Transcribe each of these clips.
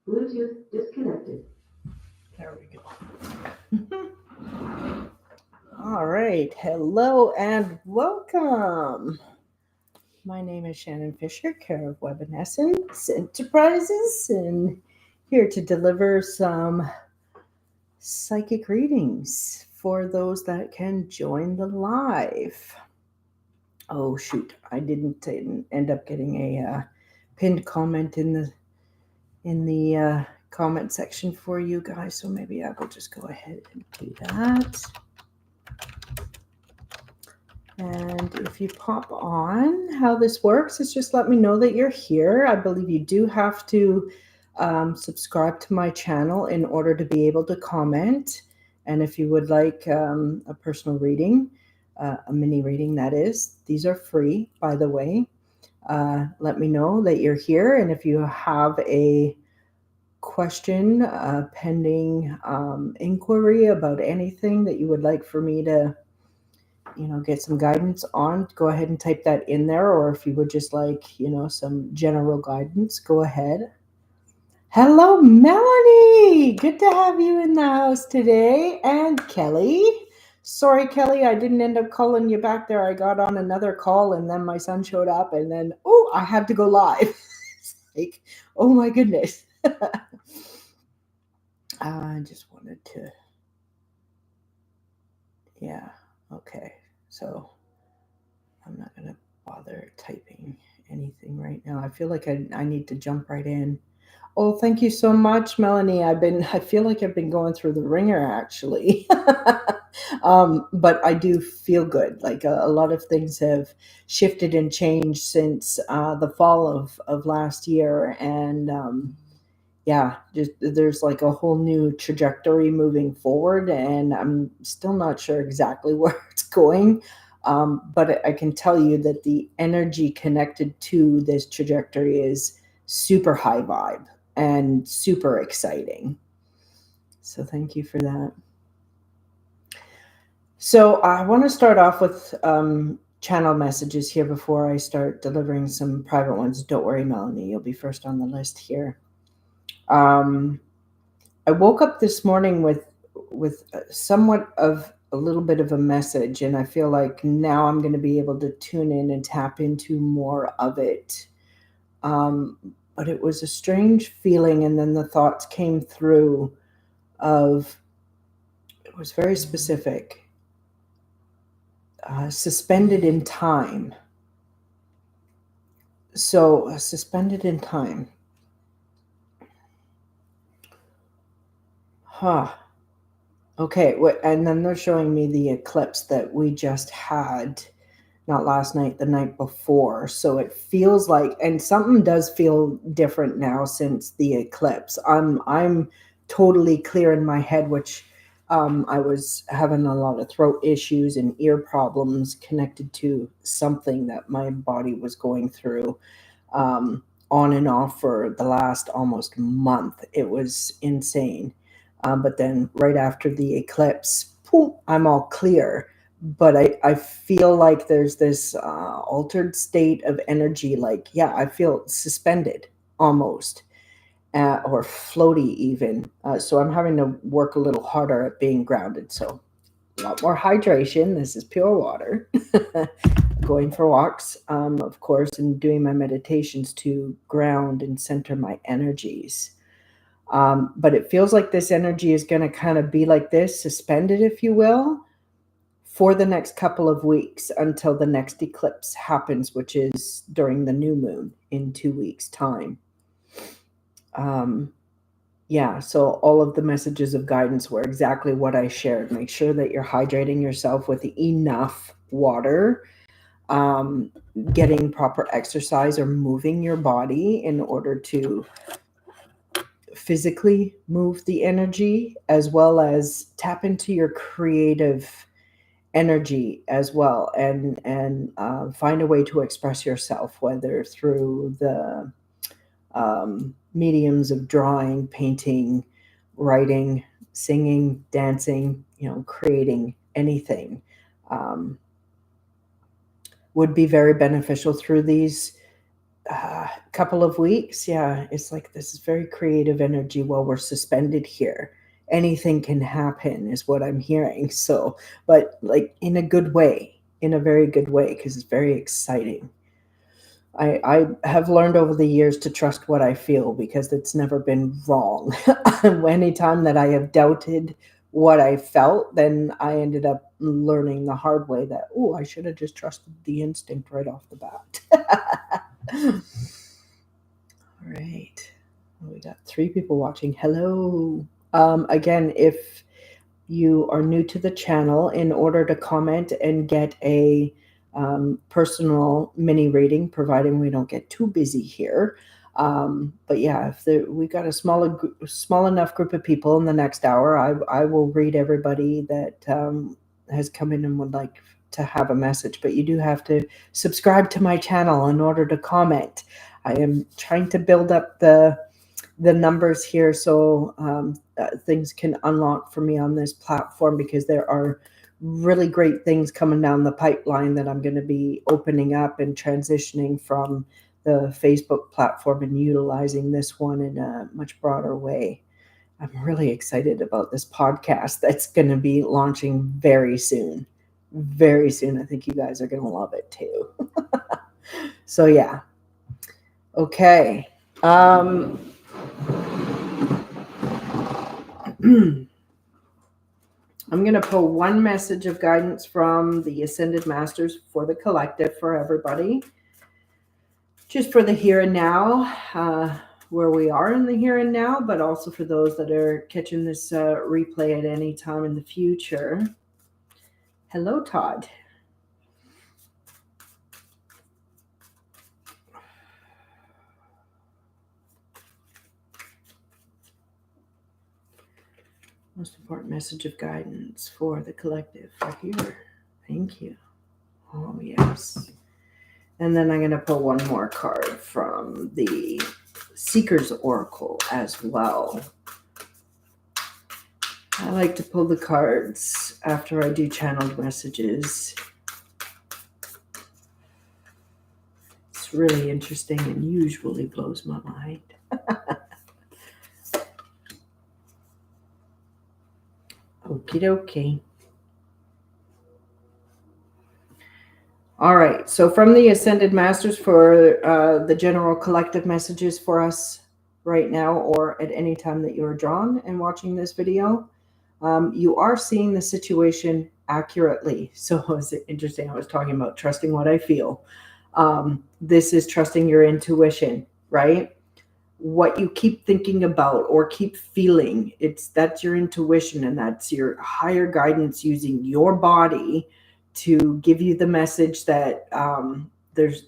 Bluetooth disconnected. There we go. All right. Hello and welcome. My name is Shannon Fisher, care of Webinessence Enterprises, and here to deliver some psychic readings for those that can join the live. Oh shoot, I didn't end up getting a pinned comment in the comment section for you guys, so maybe I will just go ahead and do that. And if you pop on, how this works is just let me know that you're here. I believe you do have to subscribe to my channel in order to be able to comment. And if you would like a personal reading, a mini reading that is, these are free, by the way. Let me know that you're here. And if you have a question, pending inquiry about anything that you would like for me to get some guidance on, go ahead and type that in there. Or if you would just like, some general guidance, go ahead. Hello, Melanie. Good to have you in the house today. And Kelly. Sorry, Kelly, I didn't end up calling you back there. I got on another call and then my son showed up and then, I had to go live. It's like, oh my goodness. I just wanted to, yeah, okay. So I'm not going to bother typing anything right now. I feel like I need to jump right in. Oh, thank you so much, Melanie. I feel like I've been going through the ringer actually. But I do feel good. Like a lot of things have shifted and changed since the fall of last year. And yeah, just there's like a whole new trajectory moving forward. And I'm still not sure exactly where it's going. But I can tell you that the energy connected to this trajectory is super high vibe and super exciting. So thank you for that. So I want to start off with channel messages here before I start delivering some private ones. Don't worry, Melanie, you'll be first on the list here. I woke up this morning with somewhat of a little bit of a message, and I feel like now I'm going to be able to tune in and tap into more of it. But it was a strange feeling, and then the thoughts came through of, it was very specific, suspended in time. So suspended in time. Huh. Okay, and then they're showing me the eclipse that we just had, not last night, the night before. So it feels like, and something does feel different now since the eclipse. I'm totally clear in my head, which I was having a lot of throat issues and ear problems connected to something that my body was going through, on and off for the last almost month. It was insane. But then right after the eclipse, poof, I'm all clear. But I feel like there's this altered state of energy. Like, yeah, I feel suspended almost, or floaty even. So I'm having to work a little harder at being grounded. So a lot more hydration. This is pure water. Going for walks, of course, and doing my meditations to ground and center my energies. But it feels like this energy is going to kind of be like this, suspended, if you will, for the next couple of weeks until the next eclipse happens, which is during the new moon in 2 weeks' time. Yeah, so all of the messages of guidance were exactly what I shared. Make sure that you're hydrating yourself with enough water, getting proper exercise or moving your body in order to physically move the energy, as well as tap into your creative energy as well, and find a way to express yourself, whether through the mediums of drawing, painting, writing, singing, dancing, creating anything, would be very beneficial through these couple of weeks. Yeah, it's like this is very creative energy while we're suspended here. Anything can happen is what I'm hearing. So, but like in a good way, in a very good way, because it's very exciting. I have learned over the years to trust what I feel because it's never been wrong. Anytime that I have doubted what I felt, then I ended up learning the hard way that, oh, I should have just trusted the instinct right off the bat. All right. We got 3 people watching. Hello. Again, if you are new to the channel, in order to comment and get a personal mini reading, providing we don't get too busy here. But yeah, if we got a small enough group of people in the next hour, I will read everybody that has come in and would like to have a message. But you do have to subscribe to my channel in order to comment. I am trying to build up the numbers here so things can unlock for me on this platform, because there are really great things coming down the pipeline that I'm going to be opening up and transitioning from the Facebook platform and utilizing this one in a much broader way. I'm really excited about this podcast that's going to be launching very soon. Very soon. I think you guys are going to love it too. So yeah. Okay. I'm going to pull one message of guidance from the Ascended Masters for the collective, for everybody. Just for the here and now, where we are in the here and now, but also for those that are catching this replay at any time in the future. Hello, Todd. Most important message of guidance for the collective for here. Thank you. Oh, yes. And then I'm going to pull one more card from the Seeker's Oracle as well. I like to pull the cards after I do channeled messages. It's really interesting and usually blows my mind. Okie dokie. All right, so from the Ascended Masters for the general collective messages for us right now, or at any time that you're drawn and watching this video, you are seeing the situation accurately. So it's interesting. I was talking about trusting what I feel. This is trusting your intuition, right? What you keep thinking about or keep feeling, that's your intuition, and that's your higher guidance using your body to give you the message that there's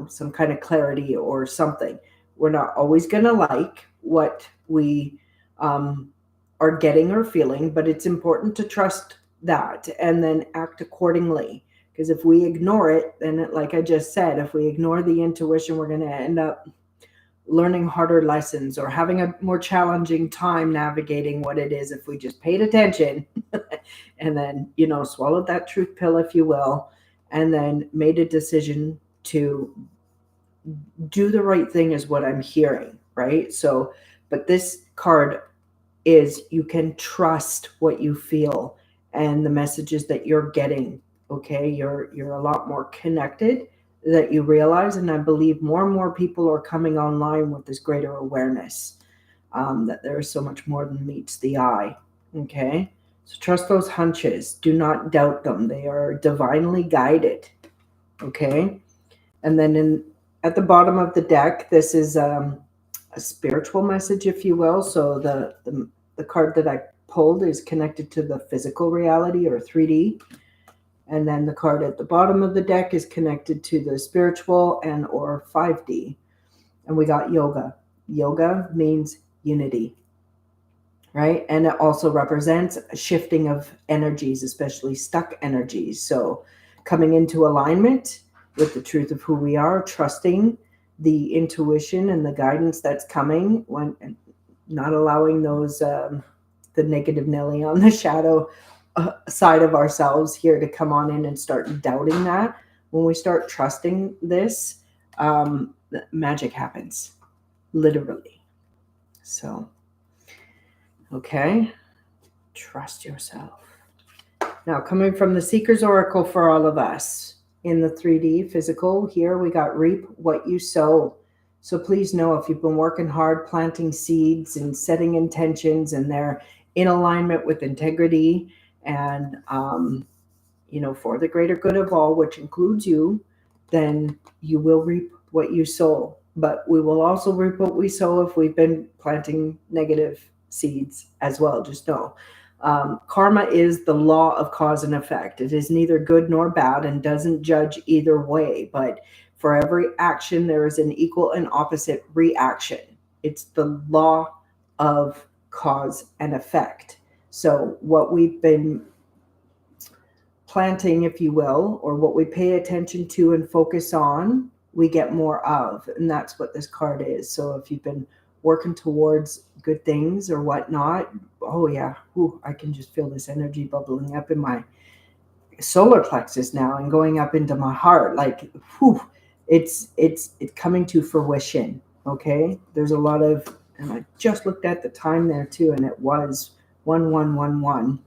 some kind of clarity or something. We're not always going to like what we are getting or feeling, but it's important to trust that and then act accordingly. Because if we ignore it, then like I just said, if we ignore the intuition, we're going to end up learning harder lessons or having a more challenging time navigating what it is if we just paid attention and then, swallowed that truth pill, if you will, and then made a decision to do the right thing is what I'm hearing, right? So, but this card is you can trust what you feel and the messages that you're getting, okay? You're a lot more connected that you realize, and I believe more and more people are coming online with this greater awareness that there is so much more than meets the eye, okay? So trust those hunches. Do not doubt them. They are divinely guided, okay? And then at the bottom of the deck, this is a spiritual message, if you will. So the card that I pulled is connected to the physical reality or 3D. And then the card at the bottom of the deck is connected to the spiritual and or 5D. And we got yoga. Yoga means unity, right? And it also represents a shifting of energies, especially stuck energies. So coming into alignment with the truth of who we are, trusting the intuition and the guidance that's coming, when not allowing those the negative Nelly on the shadow side of ourselves here to come on in and start doubting that. When we start trusting this, magic happens, literally. So, okay, trust yourself. Now, coming from the Seeker's Oracle for all of us in the 3D physical, here we got reap what you sow. So please know, if you've been working hard planting seeds and setting intentions, and they're in alignment with integrity and, for the greater good of all, which includes you, then you will reap what you sow. But we will also reap what we sow if we've been planting negative seeds as well. Just know. Karma is the law of cause and effect. It is neither good nor bad and doesn't judge either way. But for every action, there is an equal and opposite reaction. It's the law of cause and effect. So what we've been planting, if you will, or what we pay attention to and focus on, we get more of. And that's what this card is. So if you've been working towards good things or whatnot, oh yeah, I can just feel this energy bubbling up in my solar plexus now and going up into my heart. Like, it's coming to fruition. Okay, there's a lot of, and I just looked at the time there too, and it was 1111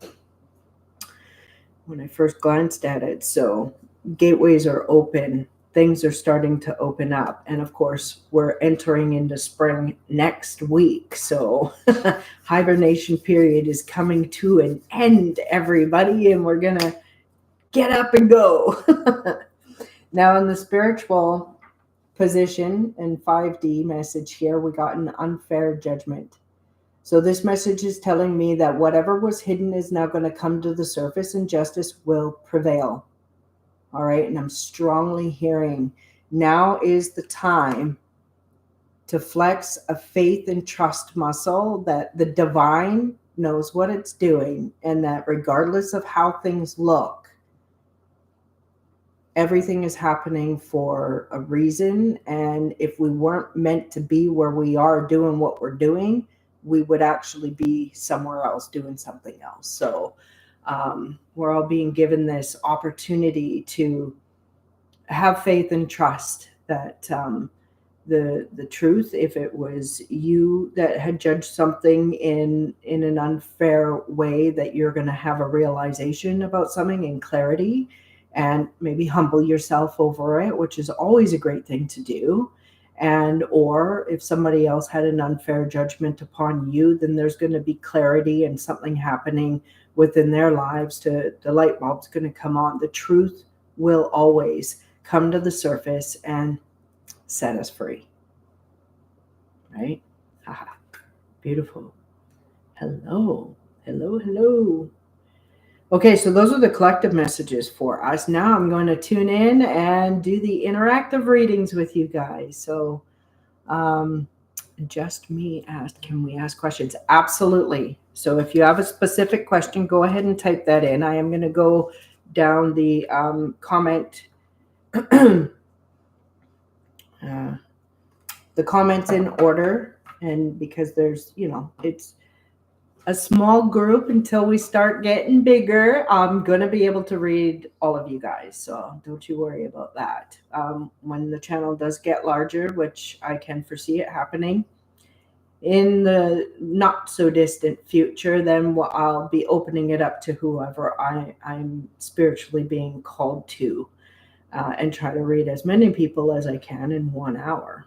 when I first glanced at it. So gateways are open. Things are starting to open up. And of course, we're entering into spring next week. So hibernation period is coming to an end, everybody. And we're going to get up and go. Now, in the spiritual position and 5D message here, we got an unfair judgment. So this message is telling me that whatever was hidden is now going to come to the surface and justice will prevail. All right. And I'm strongly hearing now is the time to flex a faith and trust muscle that the divine knows what it's doing, and that regardless of how things look, everything is happening for a reason. And if we weren't meant to be where we are doing what we're doing, we would actually be somewhere else doing something else. So we're all being given this opportunity to have faith and trust that the truth, if it was you that had judged something in an unfair way, that you're going to have a realization about something and clarity, and maybe humble yourself over it, which is always a great thing to do. And or if somebody else had an unfair judgment upon you, then there's going to be clarity and something happening within their lives. The light bulb's going to come on. The truth will always come to the surface and set us free. Right? Haha. Beautiful. Hello. Hello, hello. Okay, so those are the collective messages for us. Now I'm going to tune in and do the interactive readings with you guys. So just me asked, can we ask questions? Absolutely. So if you have a specific question, go ahead and type that in. I am going to go down the comment the comments in order, and because there's, it's a small group until we start getting bigger, I'm going to be able to read all of you guys. So don't you worry about that. When the channel does get larger, which I can foresee it happening in the not so distant future, then I'll be opening it up to whoever I'm spiritually being called to, and try to read as many people as I can in 1 hour.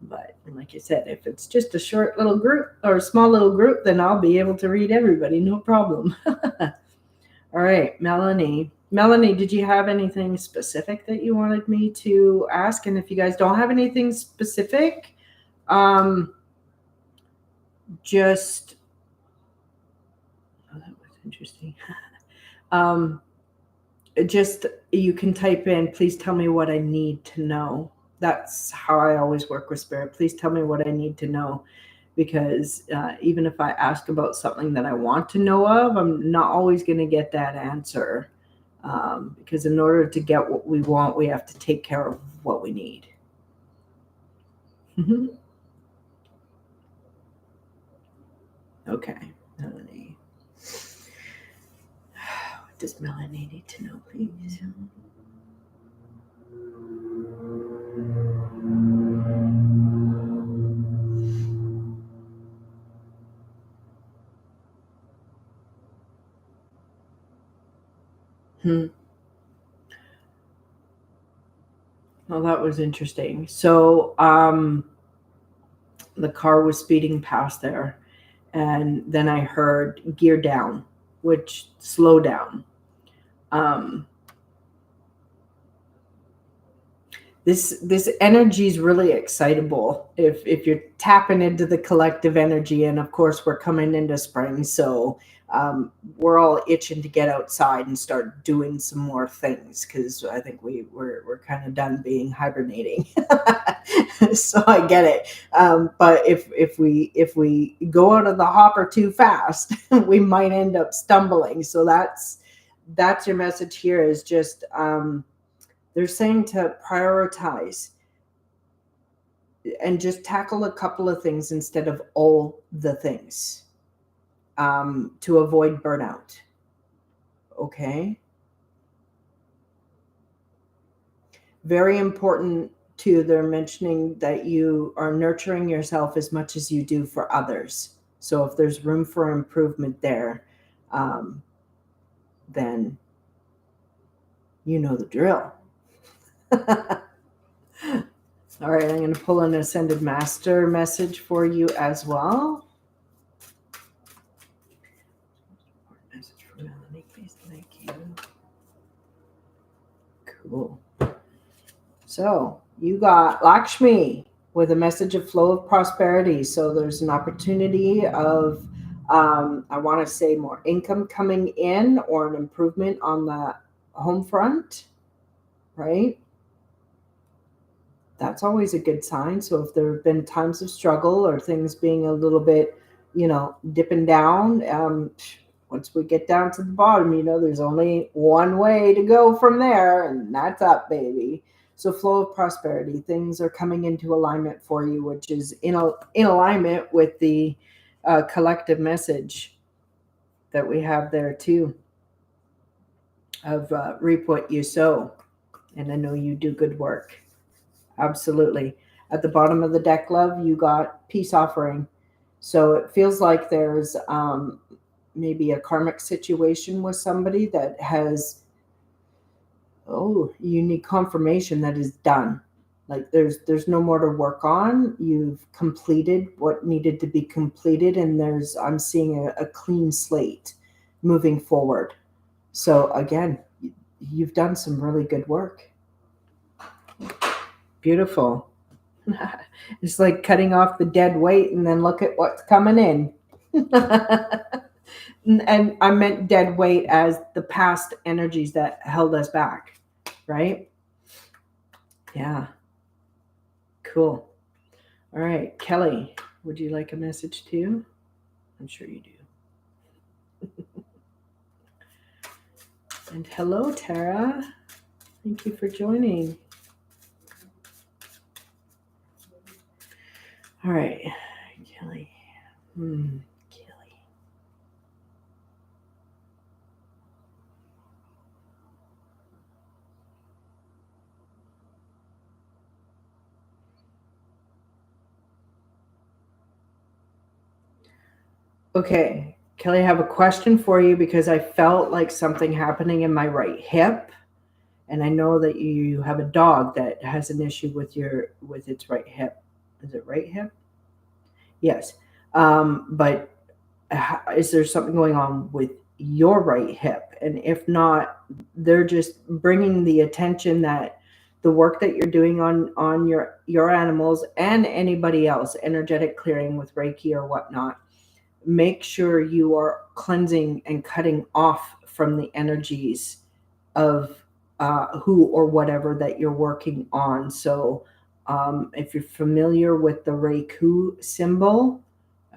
But like I said, if it's just a short little group or a small little group, then I'll be able to read everybody, no problem. All right, Melanie. Melanie, did you have anything specific that you wanted me to ask? And if you guys don't have anything specific, just, that was interesting. Just, you can type in, please tell me what I need to know. That's how I always work with spirit. Please tell me what I need to know, because even if I ask about something that I want to know of, I'm not always going to get that answer, because in order to get what we want, we have to take care of what we need. Okay, Melanie. What does Melanie need to know, please? Well, that was interesting. So, the car was speeding past there, and then I heard gear down, which slow down. Um, this energy is really excitable if you're tapping into the collective energy, and of course we're coming into spring, so we're all itching to get outside and start doing some more things because I think we're kind of done being hibernating. So I get it, but if we go out of the hopper too fast, we might end up stumbling. So that's your message here, is just they're saying to prioritize and just tackle a couple of things instead of all the things, to avoid burnout. Okay. Very important too. They're mentioning that you are nurturing yourself as much as you do for others. So if there's room for improvement there, um, then you know the drill. All right, I'm going to pull an Ascended Master message for you as well. Message for Melanie, please. Thank you. Cool. So you got Lakshmi with a message of flow of prosperity. So there's an opportunity of, I want to say, more income coming in or an improvement on the home front, right? That's always a good sign. So if there have been times of struggle or things being a little bit, dipping down, once we get down to the bottom, there's only one way to go from there, and that's up, baby. So flow of prosperity, things are coming into alignment for you, which is in alignment with the collective message that we have there too, of reap what you sow. And I know you do good work. Absolutely. At the bottom of the deck, love, you got peace offering. So it feels like there's maybe a karmic situation with somebody that has, you need confirmation that is done. Like there's no more to work on. You've completed what needed to be completed, and I'm seeing a clean slate moving forward. So again, you've done some really good work. Beautiful. It's like cutting off the dead weight and then look at what's coming in. And I meant dead weight as the past energies that held us back, right? Yeah. Cool. All right, Kelly, would you like a message too? I'm sure you do. And hello, Tara. Thank you for joining. All right, Kelly. Kelly. Okay, Kelly, I have a question for you because I felt like something happening in my right hip, and I know that you have a dog that has an issue with its right hip. Is it right hip? Yes. But is there something going on with your right hip? And if not, they're just bringing the attention that the work that you're doing on your animals and anybody else, energetic clearing with Reiki or whatnot, make sure you are cleansing and cutting off from the energies of who or whatever that you're working on. So if you're familiar with the Reiku symbol,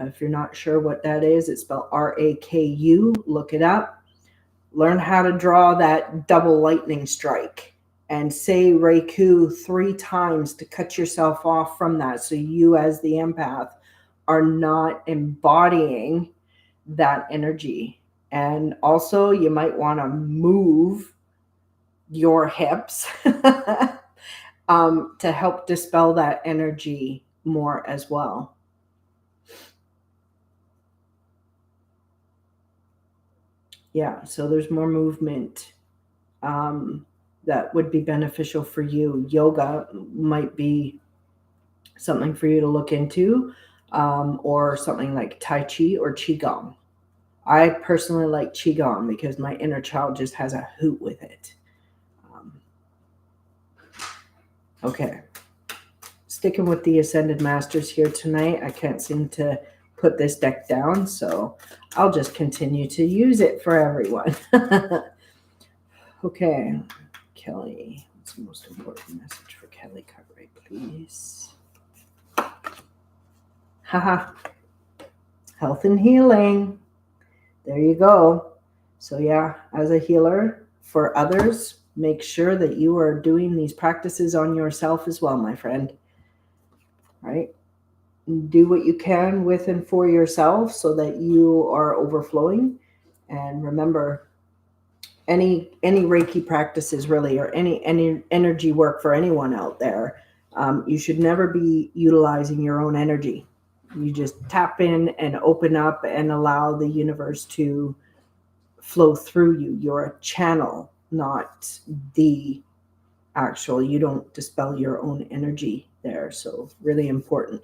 if you're not sure what that is, it's spelled Raku. Look it up. Learn how to draw that double lightning strike and say Reiku 3 times to cut yourself off from that. So you, as the empath, are not embodying that energy. And also, you might want to move your hips to help dispel that energy more as well. Yeah, so there's more movement that would be beneficial for you. Yoga might be something for you to look into, or something like Tai Chi or Qigong. I personally like Qigong because my inner child just has a hoot with it. Okay. Sticking with the Ascended Masters here tonight. I can't seem to put this deck down, so I'll just continue to use it for everyone. Okay. Kelly. What's the most important message for Kelly Cartwright, please? Haha. Health and healing. There you go. So yeah, as a healer for others, make sure that you are doing these practices on yourself as well, my friend. Right? Do what you can with and for yourself so that you are overflowing. And remember, any Reiki practices really, or any energy work for anyone out there, you should never be utilizing your own energy. You just tap in and open up and allow the universe to flow through you. You're a channel, not the actual. You don't dispel your own energy there. So really important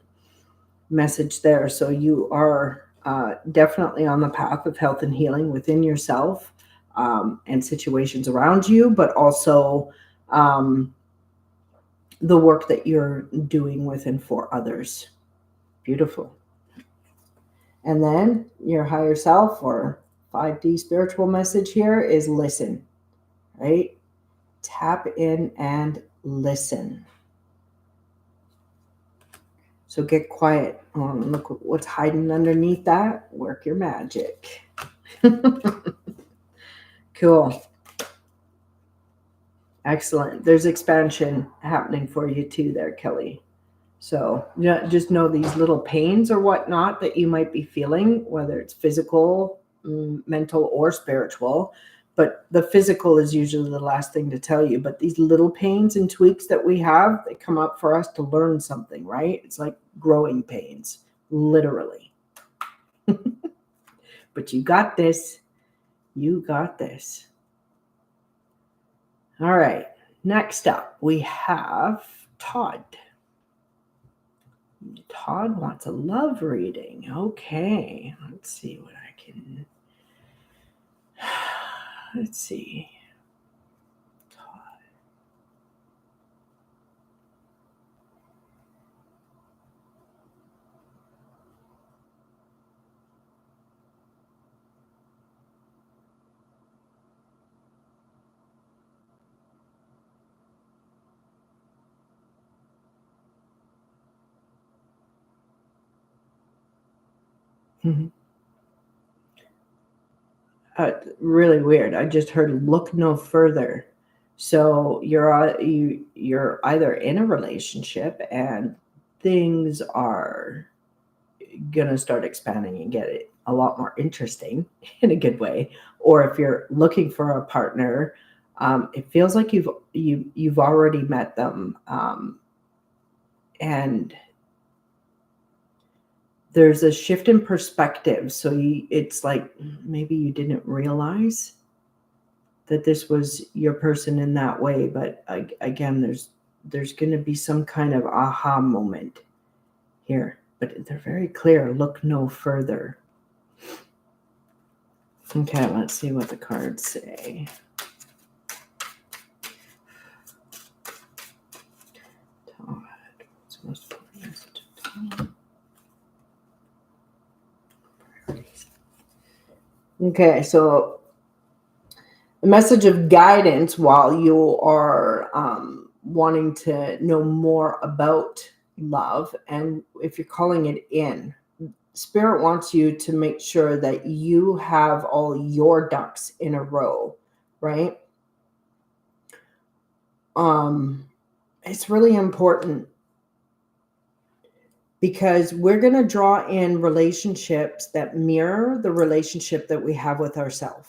message there. So you are definitely on the path of health and healing within yourself, and situations around you, but also the work that you're doing with and for others. Beautiful. And then your higher self, or 5D spiritual message here, is listen, right? Tap in and listen. So get quiet. Look what's hiding underneath that. Work your magic. Cool. Excellent. There's expansion happening for you too there, Kelly. So just know these little pains or whatnot that you might be feeling, whether it's physical, mental, or spiritual. But the physical is usually the last thing to tell you. But these little pains and tweaks that we have, they come up for us to learn something, right? It's like growing pains, literally. But you got this. You got this. All right. Next up, we have Todd. Todd wants a love reading. Okay. Let's see what I can... Let's see. Todd. Really weird. I just heard look no further. So you're either in a relationship and things are gonna start expanding and get it a lot more interesting in a good way, or if you're looking for a partner, it feels like you've already met them, and there's a shift in perspective. So it's like maybe you didn't realize that this was your person in that way, but again, there's going to be some kind of aha moment here. But they're very clear. Look no further. Okay, let's see what the cards say. Todd, what's most important? Okay, so the message of guidance while you are wanting to know more about love, and if you're calling it in, Spirit wants you to make sure that you have all your ducks in a row, right? It's really important because we're going to draw in relationships that mirror the relationship that we have with ourselves.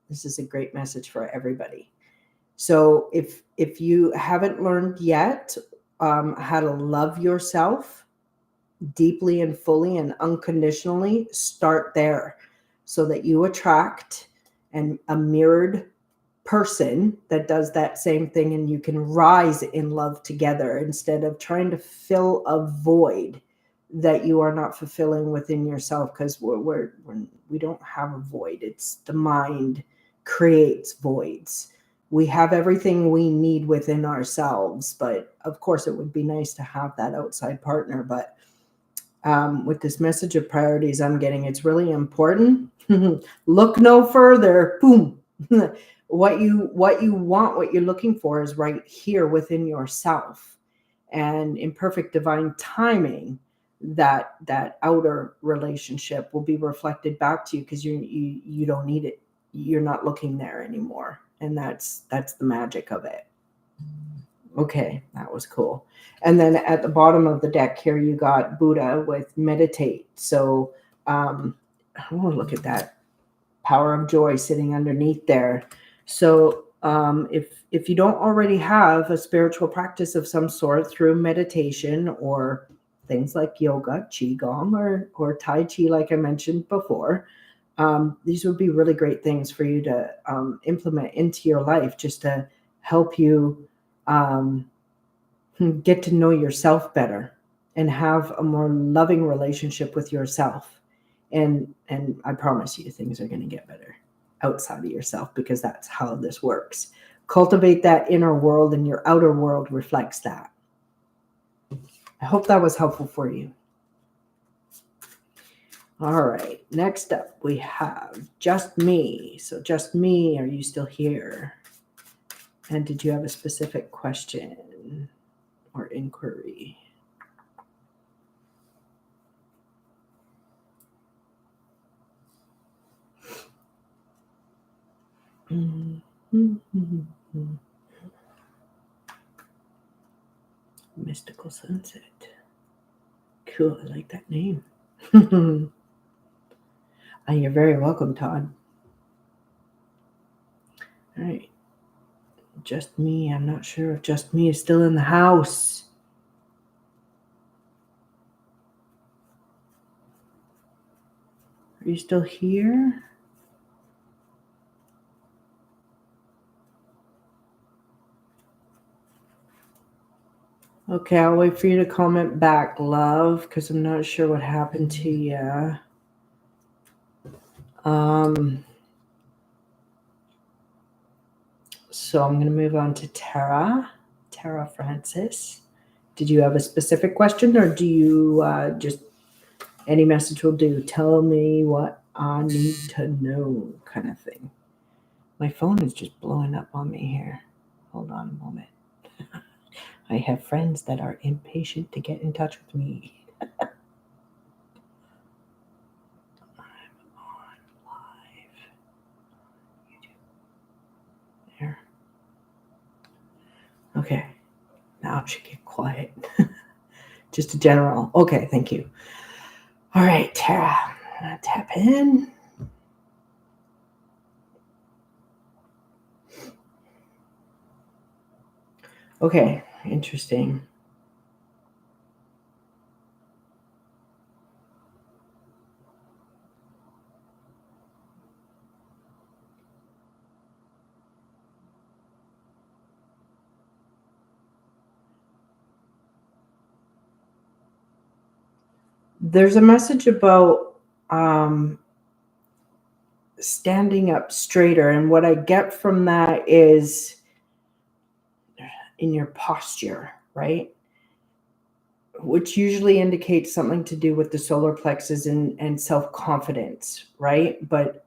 This is a great message for everybody. So if you haven't learned yet how to love yourself deeply and fully and unconditionally, start there so that you attract a mirrored person that does that same thing, and you can rise in love together instead of trying to fill a void that you are not fulfilling within yourself, because we don't have a void. It's the mind creates voids. We have everything we need within ourselves, but of course it would be nice to have that outside partner. But with this message of priorities I'm getting, it's really important. Look no further. Boom. What you want, what you're looking for is right here within yourself. And in perfect divine timing, that outer relationship will be reflected back to you, because you don't need it. You're not looking there anymore. And that's the magic of it. Okay, that was cool. And then at the bottom of the deck here, you got Buddha with meditate. So oh, look at that power of joy sitting underneath there. So if you don't already have a spiritual practice of some sort through meditation or things like yoga, qigong, or tai chi, like I mentioned before, these would be really great things for you to implement into your life, just to help you get to know yourself better and have a more loving relationship with yourself. And I promise you, things are going to get better outside of yourself, because that's how this works. Cultivate that inner world, and your outer world reflects that. I hope that was helpful for you. All right, next up we have Just Me. So Just Me, are you still here? And did you have a specific question or inquiry? Mystical Sunset. Cool, I like that name. You're very welcome, Todd. All right. Just Me. I'm not sure if Just Me is still in the house. Are you still here? Okay, I'll wait for you to comment back, love, because I'm not sure what happened to you. So I'm going to move on to Tara Francis. Did you have a specific question, or do you just any message will do? Tell me what I need to know, kind of thing. My phone is just blowing up on me here. Hold on a moment. I have friends that are impatient to get in touch with me. I'm on live YouTube. There. Okay. Now it should get quiet. Just a general. Okay, thank you. All right, Tara. I'm gonna tap in. Okay, interesting. There's a message about standing up straighter, and what I get from that is in your posture, right? Which usually indicates something to do with the solar plexus and self-confidence, right? But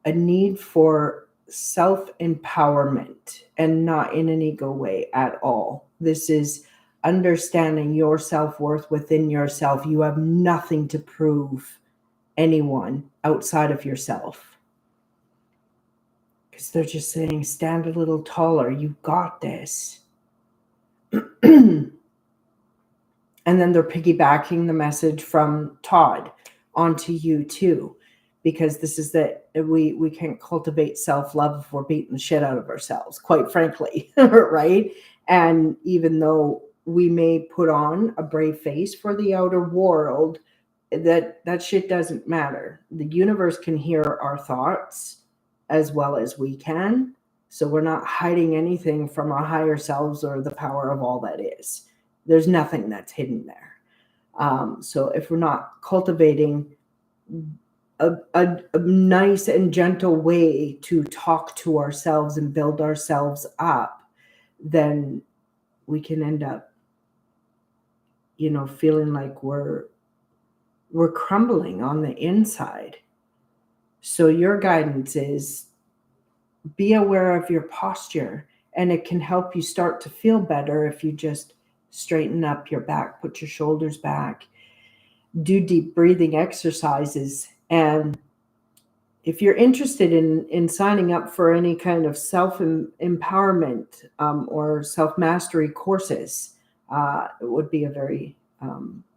a need for self-empowerment, and not in an ego way at all. This is understanding your self-worth within yourself. You have nothing to prove anyone outside of yourself. Because they're just saying, stand a little taller. You got this. And then they're piggybacking the message from Todd onto you too, because this is that we can't cultivate self-love if we're beating the shit out of ourselves, quite frankly, right? And even though we may put on a brave face for the outer world, that shit doesn't matter. The universe can hear our thoughts as well as we can. So we're not hiding anything from our higher selves or the power of all that is. There's nothing that's hidden there. So if we're not cultivating a nice and gentle way to talk to ourselves and build ourselves up, then we can end up, feeling like we're crumbling on the inside. So your guidance is be aware of your posture, and it can help you start to feel better if you just straighten up your back, put your shoulders back, do deep breathing exercises. And if you're interested in signing up for any kind of self-empowerment or self-mastery courses, it would be a very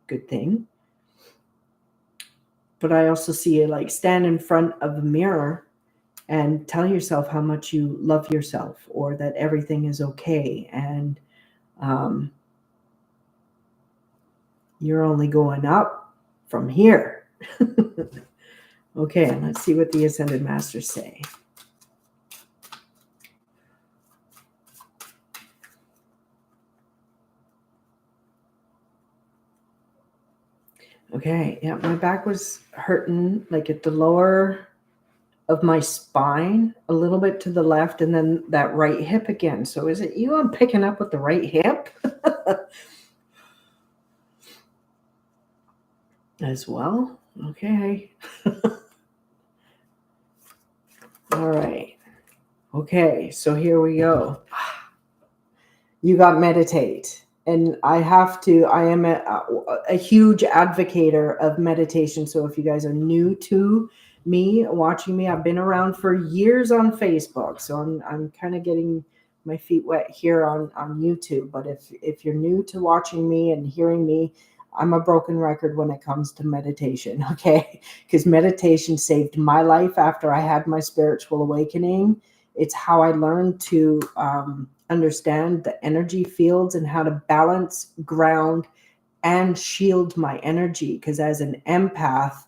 good thing. But I also see you like stand in front of the mirror and tell yourself how much you love yourself, or that everything is okay, and you're only going up from here. Okay, let's see what the Ascended Masters say. Okay, yeah, my back was hurting like at the lower of my spine, a little bit to the left, and then that right hip again. So is it you I'm picking up with the right hip? As well? Okay. All right. Okay, so here we go. You got meditate. And I am a huge advocator of meditation. So if you guys are new to me, watching me, I've been around for years on Facebook. So I'm kind of getting my feet wet here on YouTube. But if you're new to watching me and hearing me, I'm a broken record when it comes to meditation, okay? Because meditation saved my life after I had my spiritual awakening. It's how I learned to understand the energy fields and how to balance, ground, and shield my energy. Because as an empath,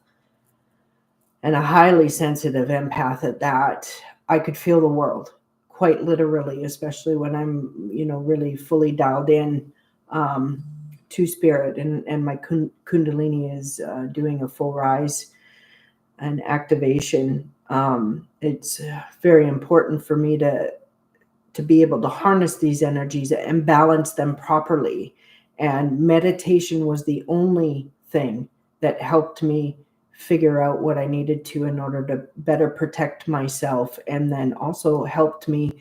and a highly sensitive empath at that, I could feel the world quite literally, especially when I'm, really fully dialed in to spirit, and my kundalini is doing a full rise and activation. It's very important for me to be able to harness these energies and balance them properly. And meditation was the only thing that helped me figure out what I needed to in order to better protect myself, and then also helped me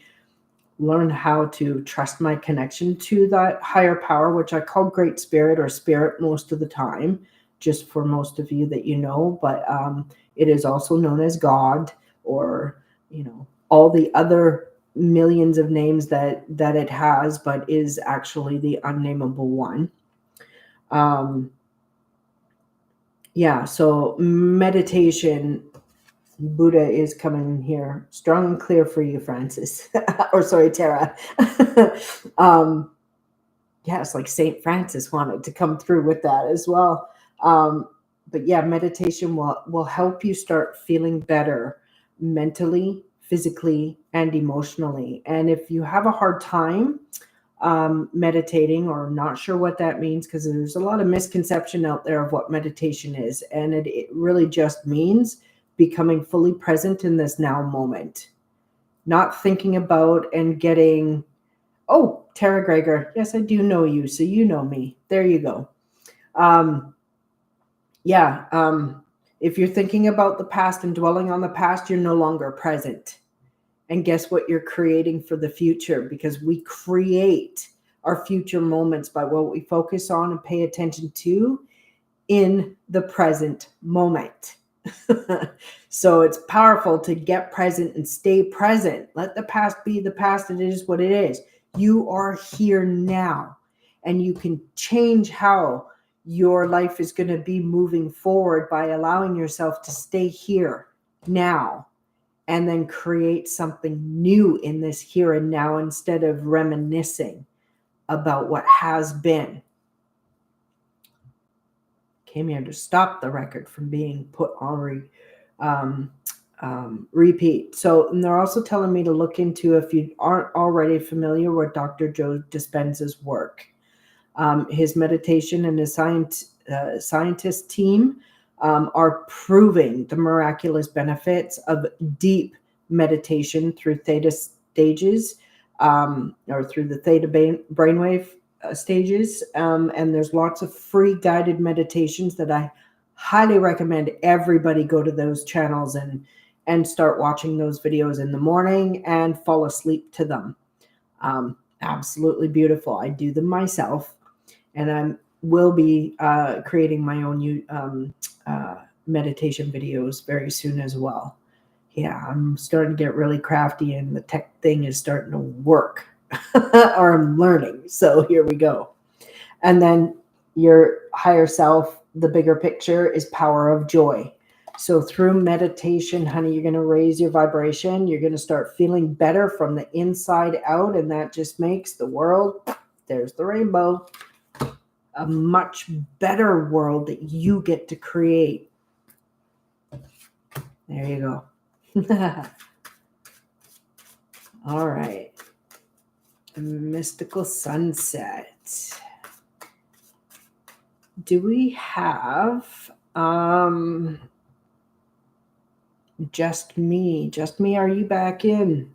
learn how to trust my connection to that higher power, which I call Great Spirit or Spirit most of the time, just for most of you that but it is also known as God, or all the other millions of names that it has, but is actually the unnameable one. So meditation, Buddha is coming here strong and clear for you, Francis. Or sorry, Tara. It's like Saint Francis wanted to come through with that as well. But yeah, meditation will help you start feeling better mentally, physically, and emotionally. And if you have a hard time meditating, or not sure what that means, because there's a lot of misconception out there of what meditation is, and it really just means becoming fully present in this now moment, not thinking about and getting, oh, Tara Gregor, yes, I do know you, so you know me. There you go. If you're thinking about the past and dwelling on the past, you're no longer present. And guess what you're creating for the future? Because we create our future moments by what we focus on and pay attention to in the present moment. So it's powerful to get present and stay present. Let the past be the past. It is what it is. You are here now, and you can change how your life is going to be moving forward by allowing yourself to stay here now, and then create something new in this here and now, instead of reminiscing about what has been. Came here to stop the record from being put on repeat. So, and they're also telling me to look into, if you aren't already familiar with Dr. Joe Dispenza's work. His meditation and his scientist team are proving the miraculous benefits of deep meditation through theta stages, or through the theta brainwave stages. And there's lots of free guided meditations that I highly recommend everybody go to those channels and start watching those videos in the morning and fall asleep to them. Absolutely beautiful. I do them myself, and I will be creating my own meditation videos very soon as well. Yeah, I'm starting to get really crafty, and the tech thing is starting to work, or I'm learning. So here we go. And then your higher self, the bigger picture, is power of joy. So through meditation, honey, you're going to raise your vibration. You're going to start feeling better from the inside out. And that just makes the world, there's the rainbow, a much better world that you get to create. There you go. All right. Mystical sunset. Do we have just me? Just me, are you back in?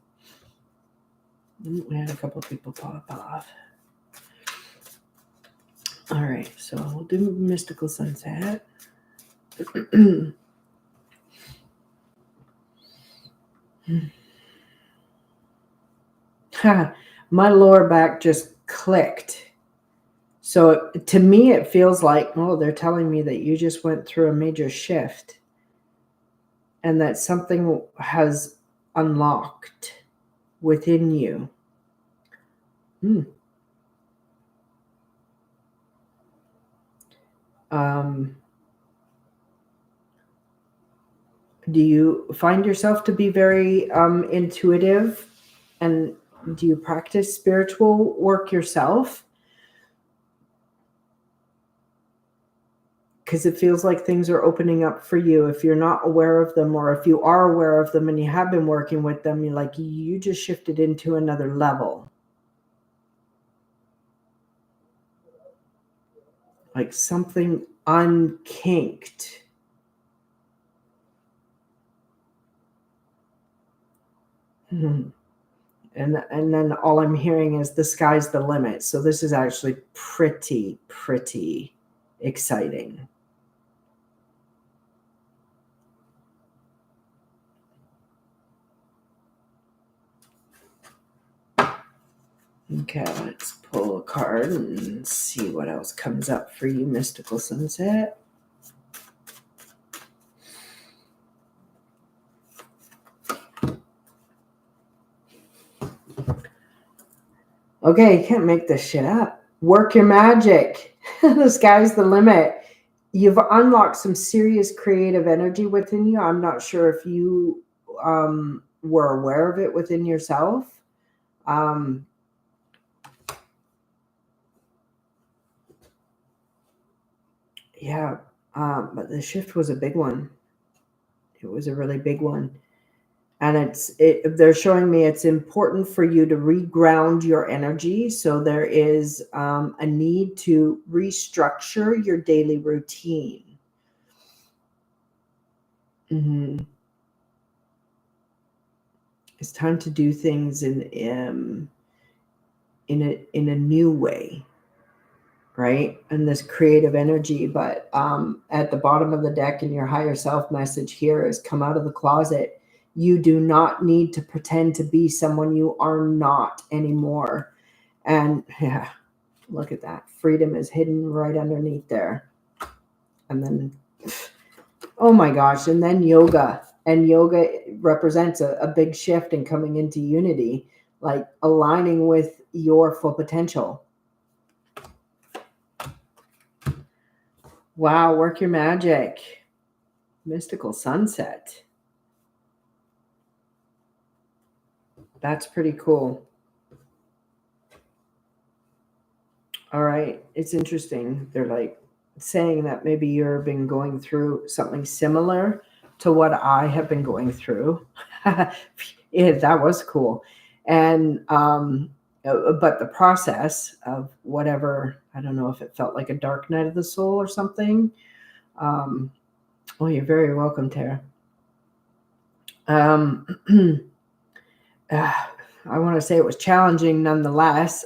We had a couple of people pop off. All right, so we'll do mystical sunset. My lower back just clicked. So to me, it feels like, oh, they're telling me that you just went through a major shift and that something has unlocked within you. Do you find yourself to be very intuitive, and do you practice spiritual work yourself? Because it feels like things are opening up for you. If you're not aware of them, or if you are aware of them and you have been working with them, you're like, you just shifted into another level. Like something unkinked. And then all I'm hearing is the sky's the limit. So this is actually pretty exciting. Okay, let's pull a card and see what else comes up for you, Mystical Sunset. Okay, you can't make this shit up. Work your magic. The sky's the limit. You've unlocked some serious creative energy within you. I'm not sure if you were aware of it within yourself. Yeah, but the shift was a big one. It was a really big one. And they're showing me it's important for you to reground your energy. So there is a need to restructure your daily routine. It's time to do things in a new way, right? And this creative energy. But at the bottom of the deck in your higher self message here is, come out of the closet. You do not need to pretend to be someone you are not anymore. And yeah, look at that. Freedom is hidden right underneath there. And then, oh my gosh, and then yoga. And yoga represents a big shift in coming into unity, like aligning with your full potential. Wow, work your magic. Mystical sunset. That's pretty cool. All right. It's interesting. They're like saying that maybe you've been going through something similar. to what I have been going through. Yeah, that was cool. And but the process of whatever, I don't know if it felt like a dark night of the soul or something. Um, oh, you're very welcome, Tara. Um, I want to say it was challenging nonetheless,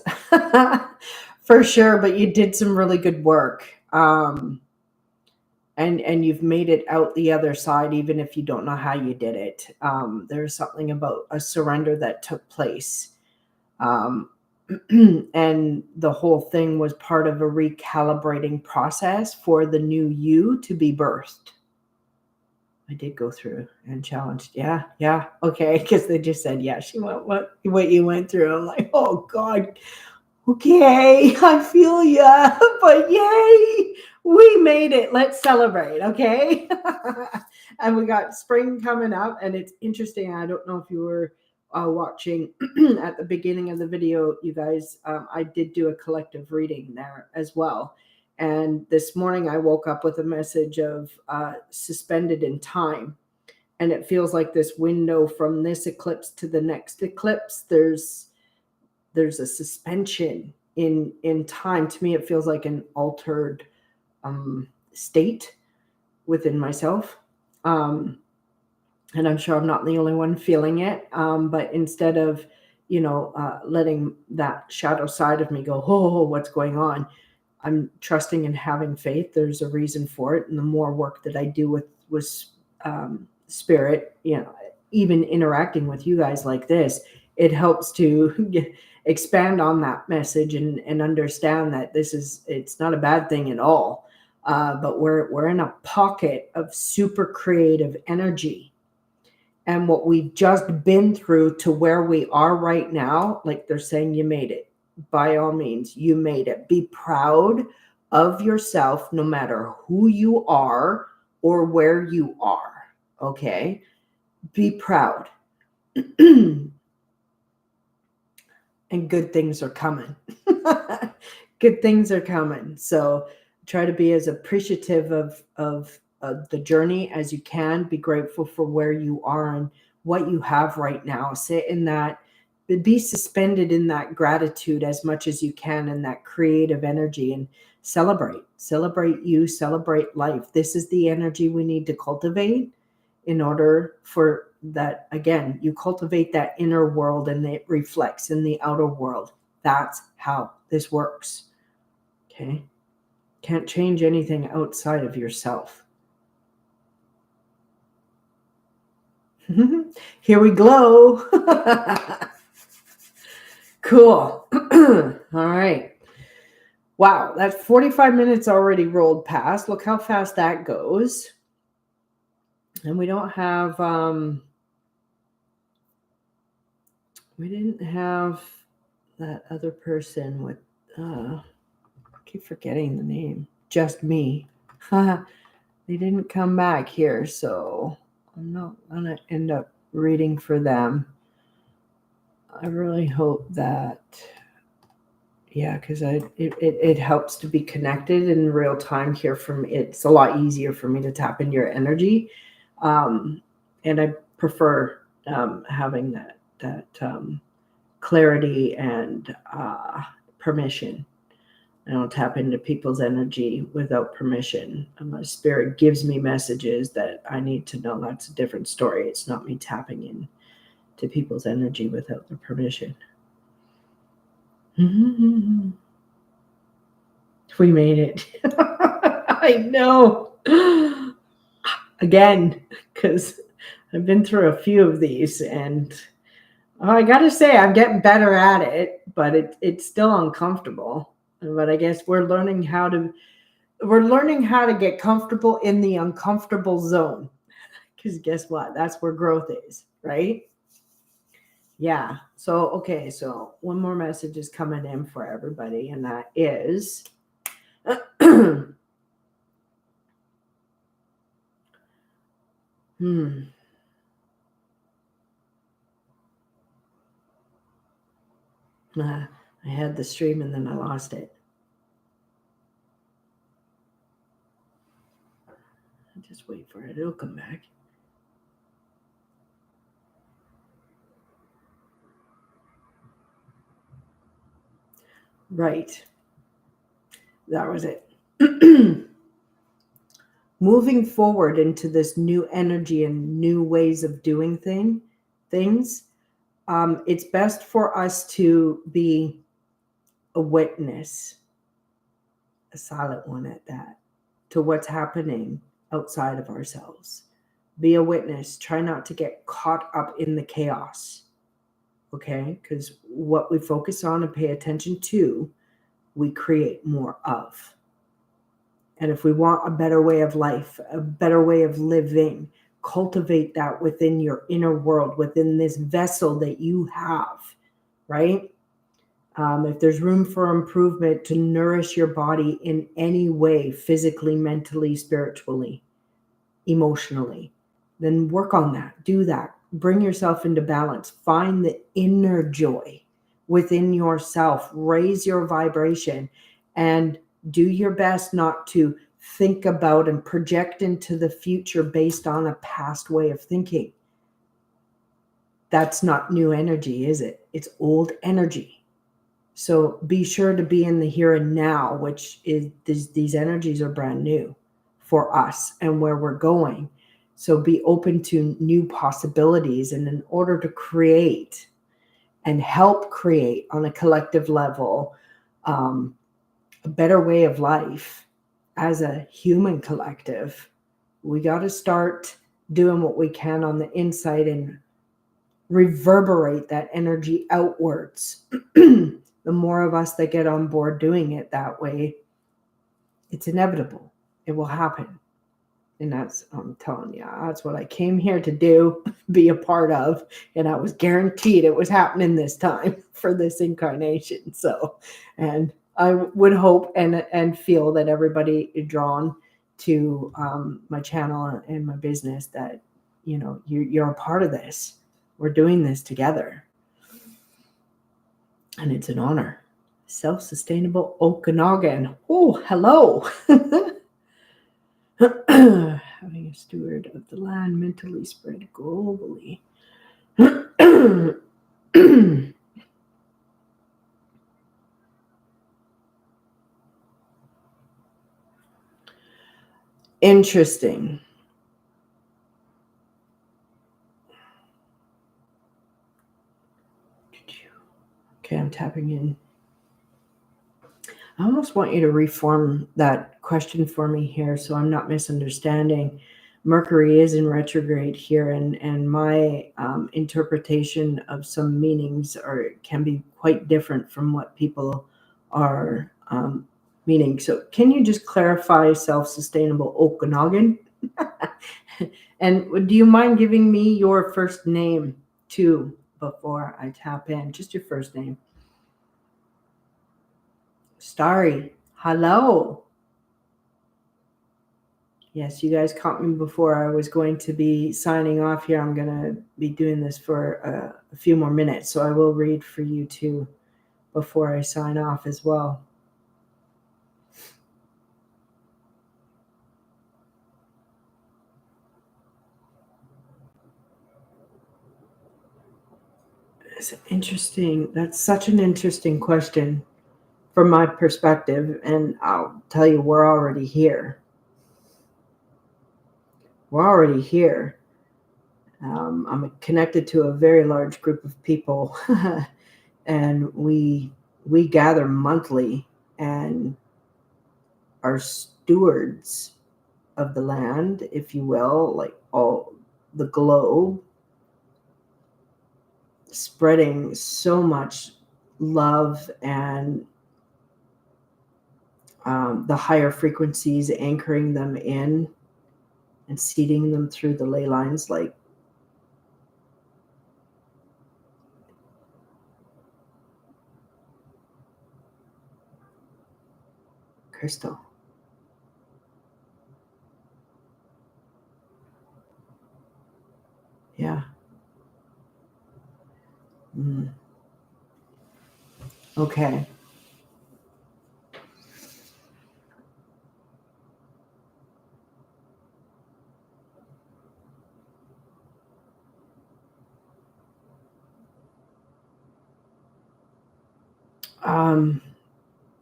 for sure. But you did some really good work, and you've made it out the other side, even if you don't know how you did it. There's something about a surrender that took place, um, and the whole thing was part of a recalibrating process for the new you to be birthed. I did go through and challenged. Yeah, yeah, okay. Because they just said, yeah, she went what you went through. I'm like, oh God, okay, I feel ya, but yay, we made it. Let's celebrate, okay? And we got spring coming up, and it's interesting. I don't know if you were watching at the beginning of the video, you guys. I did do a collective reading there as well. And this morning I woke up with a message of suspended in time. And it feels like this window from this eclipse to the next eclipse, there's a suspension in time. To me, it feels like an altered state within myself. And I'm sure I'm not the only one feeling it. But instead of, letting that shadow side of me go, oh, what's going on? I'm trusting and having faith. There's a reason for it. And the more work that I do with spirit, even interacting with you guys like this, it helps to expand on that message and understand that it's not a bad thing at all. But we're in a pocket of super creative energy. And what we've just been through to where we are right now, like they're saying, you made it. By all means, you made it. Be proud of yourself, no matter who you are or where you are. Okay? Be proud. And good things are coming. Good things are coming. So try to be as appreciative of the journey as you can. Be grateful for where you are and what you have right now. Sit in that, be suspended in that gratitude as much as you can, in that creative energy, and celebrate you, celebrate life. This is the energy we need to cultivate in order for that. Again, you cultivate that inner world and it reflects in the outer world. That's how this works. Okay? Can't change anything outside of yourself. Here we glow. Cool. All right. Wow, that's 45 minutes already rolled past. Look how fast that goes. And we don't have we didn't have that other person with I keep forgetting the name. Just me. They didn't come back here, so I'm not gonna end up reading for them. I really hope that, yeah, because it helps to be connected in real time here. From it's a lot easier for me to tap into your energy, and I prefer having that clarity and permission. I don't tap into people's energy without permission. And my spirit gives me messages that I need to know. That's a different story. It's not me tapping in to people's energy without their permission. We made it. I know. Again, because I've been through a few of these, and I got to say, I'm getting better at it, but it's still uncomfortable. But I guess we're learning how to get comfortable in the uncomfortable zone. Because guess what? That's where growth is, right? Yeah. So, okay. So one more message is coming in for everybody, and that is I had the stream and then I lost it. Just wait for it. It'll come back. Right. That was it. Moving forward into this new energy and new ways of doing things, it's best for us to be a witness, a silent one at that, to what's happening outside of ourselves. Be a witness. Try not to get caught up in the chaos. Okay? Because what we focus on and pay attention to, we create more of. And if we want a better way of life, a better way of living, cultivate that within your inner world, within this vessel that you have, right? If there's room for improvement to nourish your body in any way, physically, mentally, spiritually, emotionally, then work on that. Do that. Bring yourself into balance. Find the inner joy within yourself. Raise your vibration and do your best not to think about and project into the future based on a past way of thinking. That's not new energy, is it? It's old energy. So be sure to be in the here and now, which is these energies are brand new for us and where we're going. So be open to new possibilities. And in order to create and help create on a collective level, a better way of life as a human collective, we got to start doing what we can on the inside and reverberate that energy outwards. The more of us that get on board doing it that way, it's inevitable. It will happen. And that's, I'm telling you, that's what I came here to do, be a part of. And I was guaranteed it was happening this time for this incarnation. So, and I would hope and feel that everybody is drawn to my channel and my business, that, you know, you're a part of this. We're doing this together. And it's an honor. Self-sustainable Okanagan. Oh, hello. Having a steward of the land mentally spread globally. Interesting. Okay, I'm tapping in. I almost want you to reform that question for me here so I'm not misunderstanding. Mercury is in retrograde here, and my interpretation of some meanings can be quite different from what people are meaning. So can you just clarify self-sustainable Okanagan? And do you mind giving me your first name too before I tap in? Just your first name. Starry. Hello. Yes, you guys caught me before I was going to be signing off here. I'm going to be doing this for a few more minutes, so I will read for you too before I sign off as well. It's interesting. That's such an interesting question from my perspective, and I'll tell you, we're already here. We're already here. I'm connected to a very large group of people, and we gather monthly and are stewards of the land, if you will, like all the globe, spreading so much love and the higher frequencies, anchoring them in and seeding them through the ley lines like crystal. Yeah. Okay.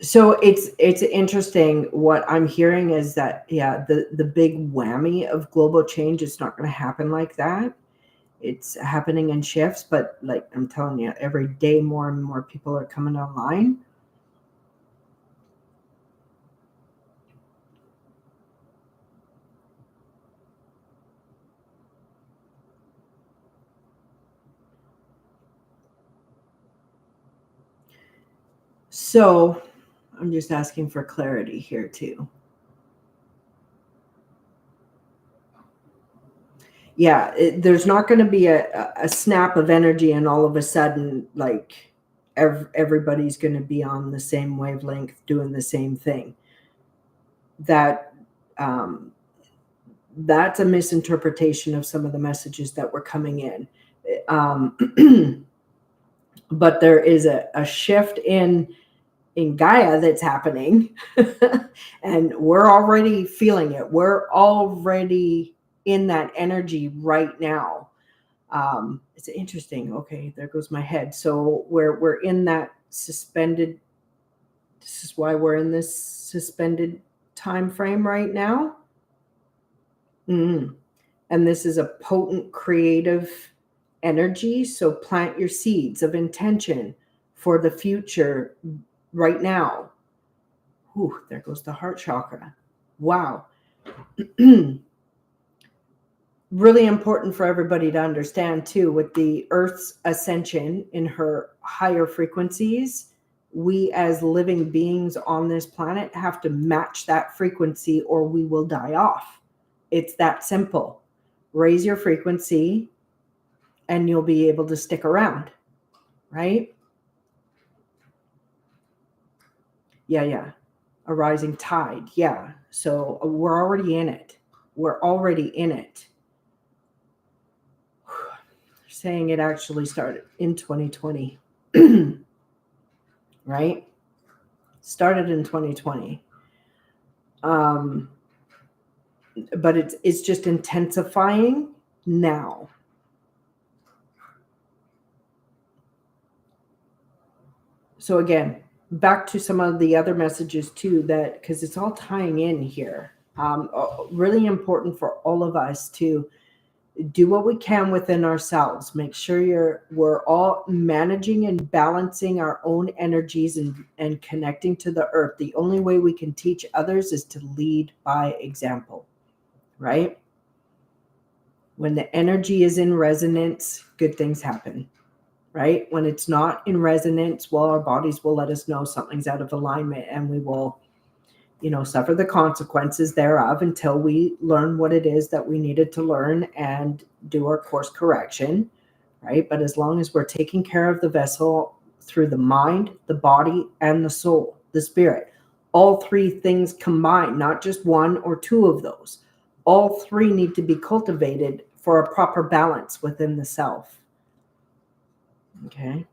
So it's interesting. What I'm hearing is that, yeah, the big whammy of global change is not going to happen like that. It's happening in shifts, but like I'm telling you, every day more and more people are coming online. So I'm just asking for clarity here too. Yeah, there's not going to be a snap of energy and all of a sudden, like, everybody's going to be on the same wavelength doing the same thing. That um, that's a misinterpretation of some of the messages that were coming in. But there is a shift in Gaia that's happening, and we're already feeling it. We're already in that energy right now. It's interesting. Okay, there goes my head. So we're in that suspended. This is why we're in this suspended time frame right now. Mm. And this is a potent creative energy. So plant your seeds of intention for the future right now. Whew, there goes the heart chakra. Wow. Really important for everybody to understand too, with the Earth's ascension in her higher frequencies, we as living beings on this planet have to match that frequency or we will die off. It's that simple. Raise your frequency and you'll be able to stick around, right? Yeah. A rising tide. Yeah. So we're already in it. We're already in it. Saying it actually started in 2020, right? Started in 2020. But it's just intensifying now. So again, back to some of the other messages too, that because it's all tying in here. Really important for all of us to do what we can within ourselves. Make sure we're all managing and balancing our own energies and connecting to the earth. The only way we can teach others is to lead by example, right? When the energy is in resonance, good things happen, right? When it's not in resonance, well, our bodies will let us know something's out of alignment and we will, suffer the consequences thereof until we learn what it is that we needed to learn and do our course correction, right? But as long as we're taking care of the vessel through the mind, the body, and the soul, the spirit, all three things combined, not just one or two of those, all three need to be cultivated for a proper balance within the self. Okay.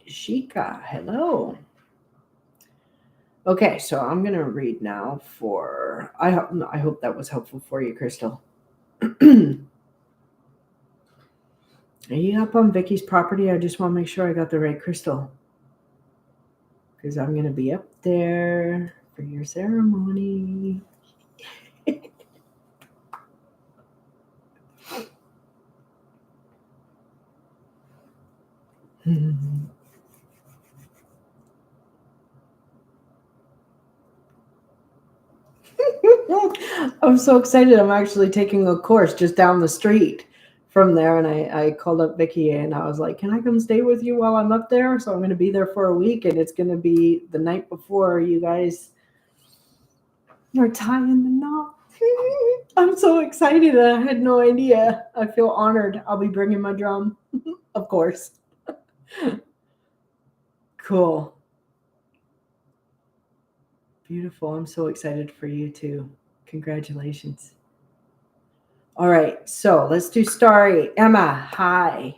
Shika, hello. Okay, so I'm gonna read now for. I hope that was helpful for you, Crystal. Are you up on Vicky's property? I just want to make sure I got the right crystal, because I'm gonna be up there for your ceremony. I'm so excited. I'm actually taking a course just down the street from there. And I called up Vicky and I was like, can I come stay with you while I'm up there? So I'm going to be there for a week and it's going to be the night before you guys are tying the knot. I'm so excited. I had no idea. I feel honored. I'll be bringing my drum, of course. Cool. Beautiful. I'm so excited for you too. Congratulations. All right, so let's do Starry. Emma, hi.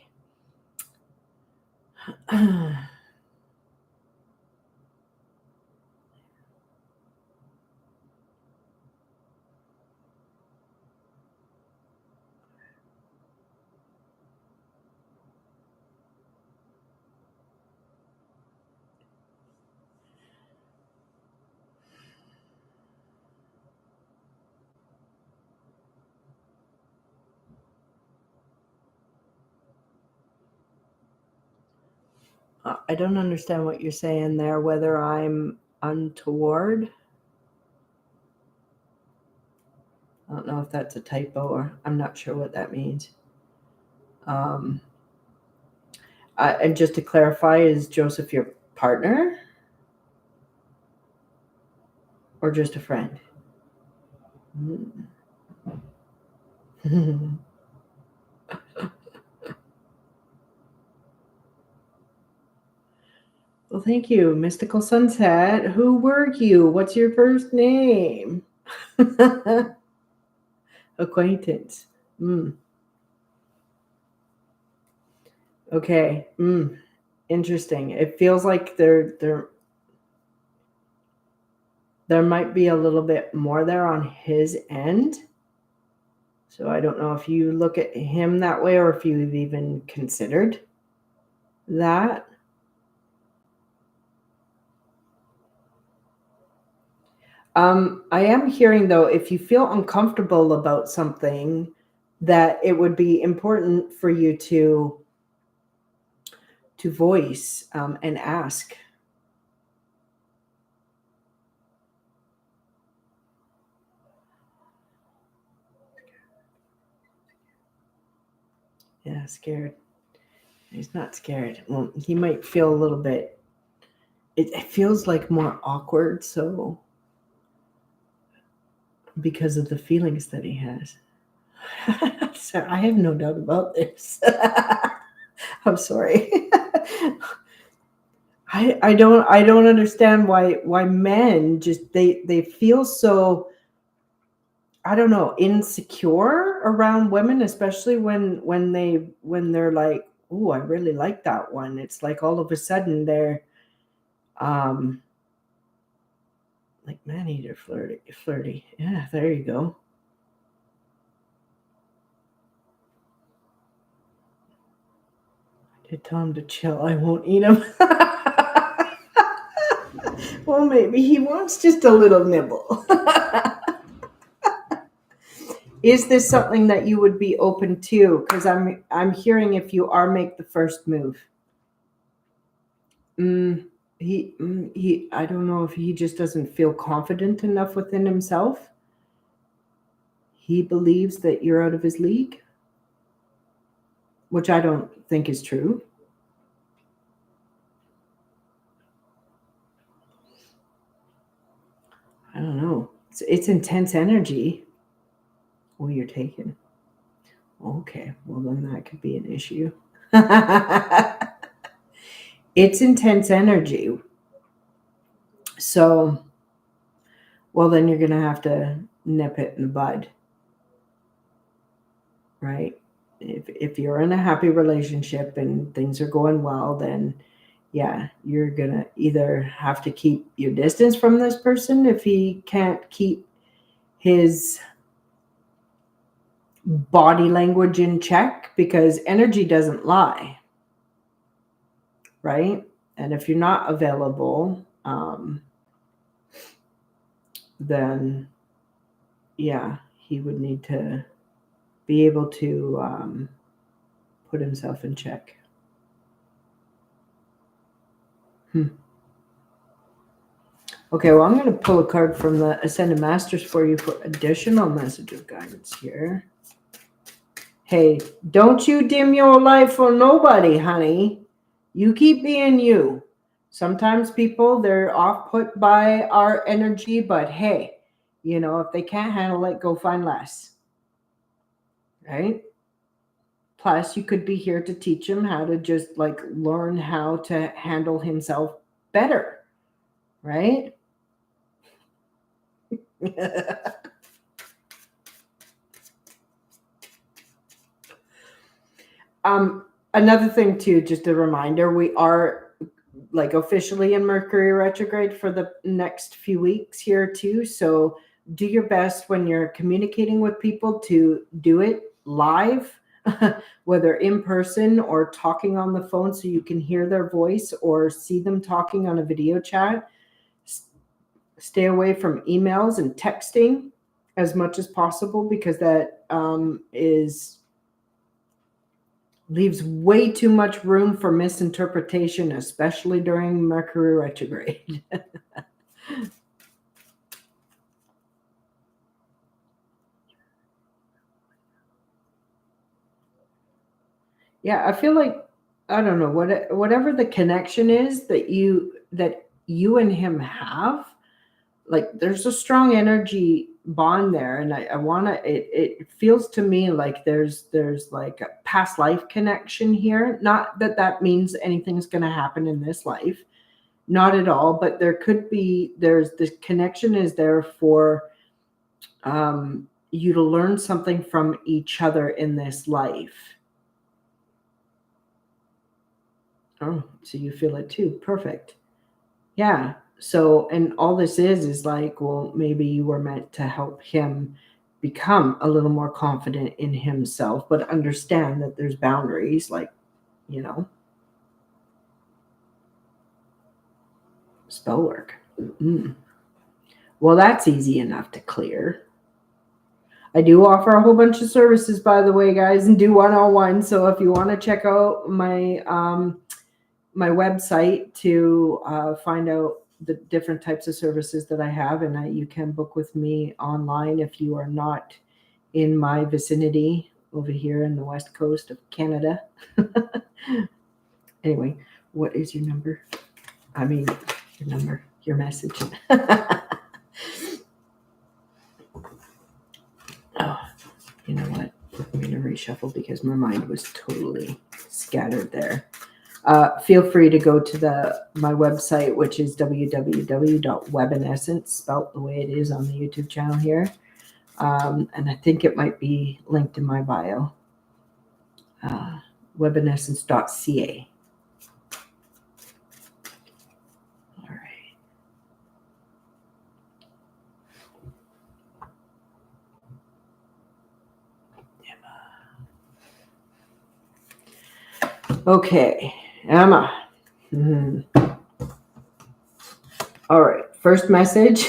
I don't understand what you're saying there, whether I'm untoward. I don't know if that's a typo or I'm not sure what that means. And just to clarify, is Joseph your partner or just a friend? Well, thank you, Mystical Sunset. Who were you? What's your first name? Acquaintance. Okay. Interesting. It feels like there might be a little bit more there on his end. So I don't know if you look at him that way or if you've even considered that. I am hearing, though, if you feel uncomfortable about something, that it would be important for you to voice and ask. Yeah, scared. He's not scared. Well, he might feel a little bit. It feels like more awkward, so because of the feelings that he has. So I have no doubt about this. I'm sorry. I don't understand why men just they feel so, I don't know, insecure around women, especially when they're like, oh, I really like that one. It's like all of a sudden they're like man-eater, flirty. Yeah, there you go. I did tell him to chill. I won't eat him. Well, maybe he wants just a little nibble. Is this something that you would be open to? Because I'm hearing if you are, make the first move. He I don't know if he just doesn't feel confident enough within himself. He believes that you're out of his league, which I don't think is true. I don't know. It's intense energy. Oh, you're taken. Okay, well then that could be an issue. It's intense energy. So, well, then you're going to have to nip it in the bud, right? If you're in a happy relationship and things are going well, then yeah, you're going to either have to keep your distance from this person if he can't keep his body language in check, because energy doesn't lie, right? And if you're not available, then yeah, he would need to be able to put himself in check. Okay, well, I'm going to pull a card from the Ascended Masters for you for additional message of guidance here. Hey, don't you dim your light for nobody, honey. You keep being you. Sometimes people, they're off-put by our energy, but hey, if they can't handle it, go find less. Right? Plus, you could be here to teach him how to just learn how to handle himself better. Right? Another thing too, just a reminder, we are officially in Mercury retrograde for the next few weeks here too. So do your best when you're communicating with people to do it live, whether in person or talking on the phone so you can hear their voice or see them talking on a video chat. Stay away from emails and texting as much as possible, because that is leaves way too much room for misinterpretation, especially during Mercury retrograde. Yeah, I feel like, I don't know, whatever the connection is that you and him have, like there's a strong energy bond there, and I want to, it feels to me like there's like a past life connection here. Not that that means anything's going to happen in this life, not at all, but there could be, there's this connection is there for you to learn something from each other in this life. Oh, so you feel it too. Perfect. Yeah. So, and all this is like, well, maybe you were meant to help him become a little more confident in himself, but understand that there's boundaries, like, you know, spell work. Well, that's easy enough to clear. I do offer a whole bunch of services, by the way, guys, and do one-on-one. So if you want to check out my my website to find out the different types of services that I have, and you can book with me online if you are not in my vicinity over here in the west coast of Canada. Anyway, what is your number? I mean, your number, your message. Oh, you know what? I'm going to reshuffle because my mind was totally scattered there. Feel free to go to my website, which is www.webinescence, spelt the way it is on the YouTube channel here. And I think it might be linked in my bio. Webinescence.ca. All right. Okay, Emma. All right, first message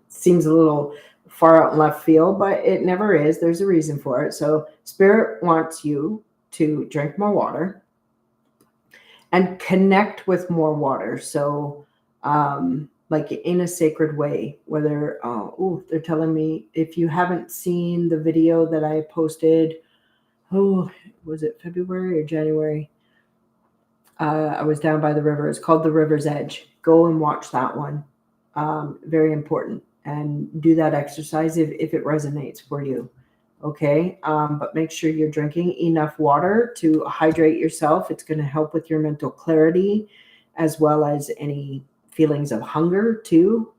seems a little far out in left field, but it never is. There's a reason for it. So Spirit wants you to drink more water and connect with more water. So like in a sacred way, whether, they're telling me, if you haven't seen the video that I posted, was it February or January? I was down by the river. It's called The River's Edge. Go and watch that one. Very important. And do that exercise if it resonates for you. Okay. But make sure you're drinking enough water to hydrate yourself. It's going to help with your mental clarity as well as any feelings of hunger too.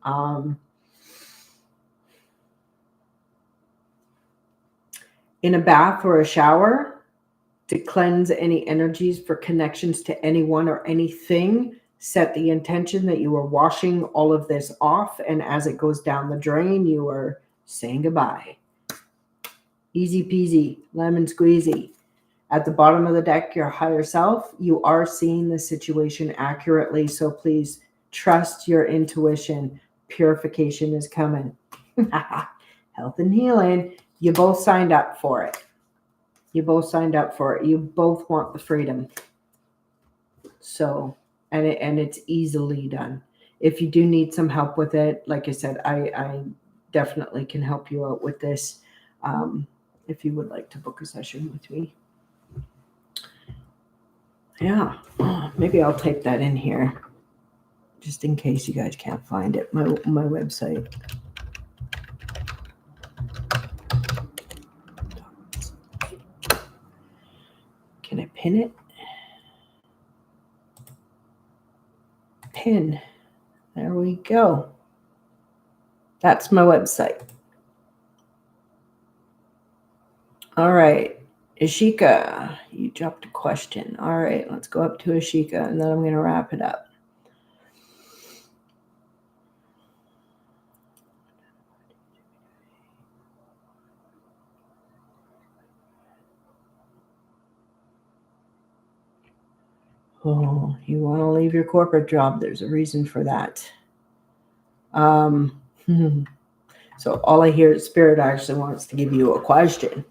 In a bath or a shower, to cleanse any energies for connections to anyone or anything, set the intention that you are washing all of this off. And as it goes down the drain, you are saying goodbye. Easy peasy, lemon squeezy. At the bottom of the deck, your higher self, you are seeing the situation accurately. So please trust your intuition. Purification is coming. Health and healing. You both signed up for it. You both signed up for it. You both want the freedom. So, and it's easily done. If you do need some help with it, like I said, I definitely can help you out with this. If you would like to book a session with me. Yeah, maybe I'll type that in here just in case you guys can't find it. My website. Can I pin it? Pin. There we go. That's my website. All right. Ashika, you dropped a question. All right, let's go up to Ashika, and then I'm going to wrap it up. Oh, you want to leave your corporate job. There's a reason for that. So all I hear is Spirit actually wants to give you a question.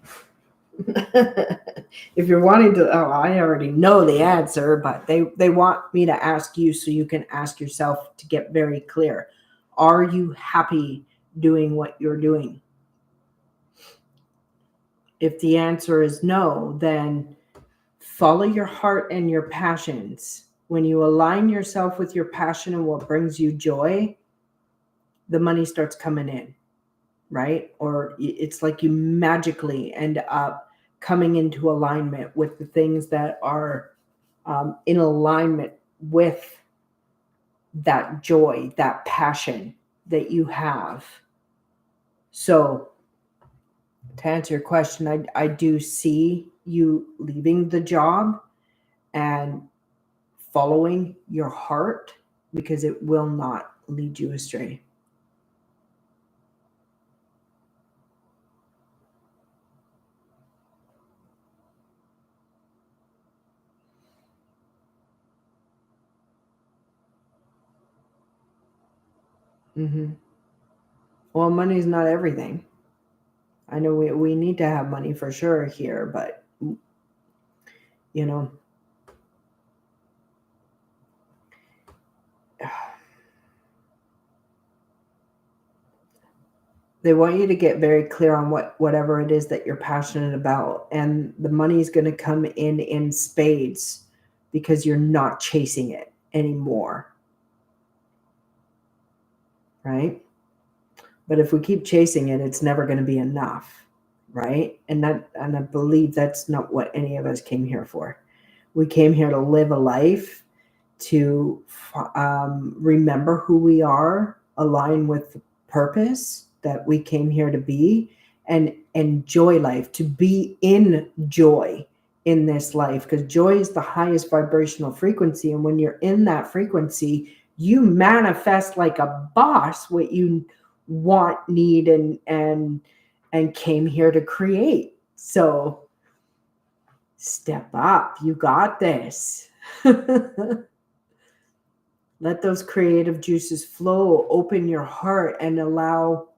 If you're wanting to, oh, I already know the answer, but they want me to ask you so you can ask yourself to get very clear. Are you happy doing what you're doing? If the answer is no, then follow your heart and your passions. When you align yourself with your passion and what brings you joy, the money starts coming in, right? Or it's like you magically end up coming into alignment with the things that are in alignment with that joy, that passion that you have. So, to answer your question, I do see you leaving the job and following your heart because it will not lead you astray. Mm-hmm. Well, money's not everything. I know we need to have money for sure here, but you know, they want you to get very clear on whatever it is that you're passionate about, and the money is going to come in spades because you're not chasing it anymore, right? But if we keep chasing it, it's never going to be enough, right? And I believe that's not what any of us came here for. We came here to live a life, to remember who we are, align with the purpose that we came here to be, and enjoy life, to be in joy in this life, because joy is the highest vibrational frequency. And when you're in that frequency, you manifest like a boss what you want, need, and came here to create. So step up. You got this. Let those creative juices flow. Open your heart and allow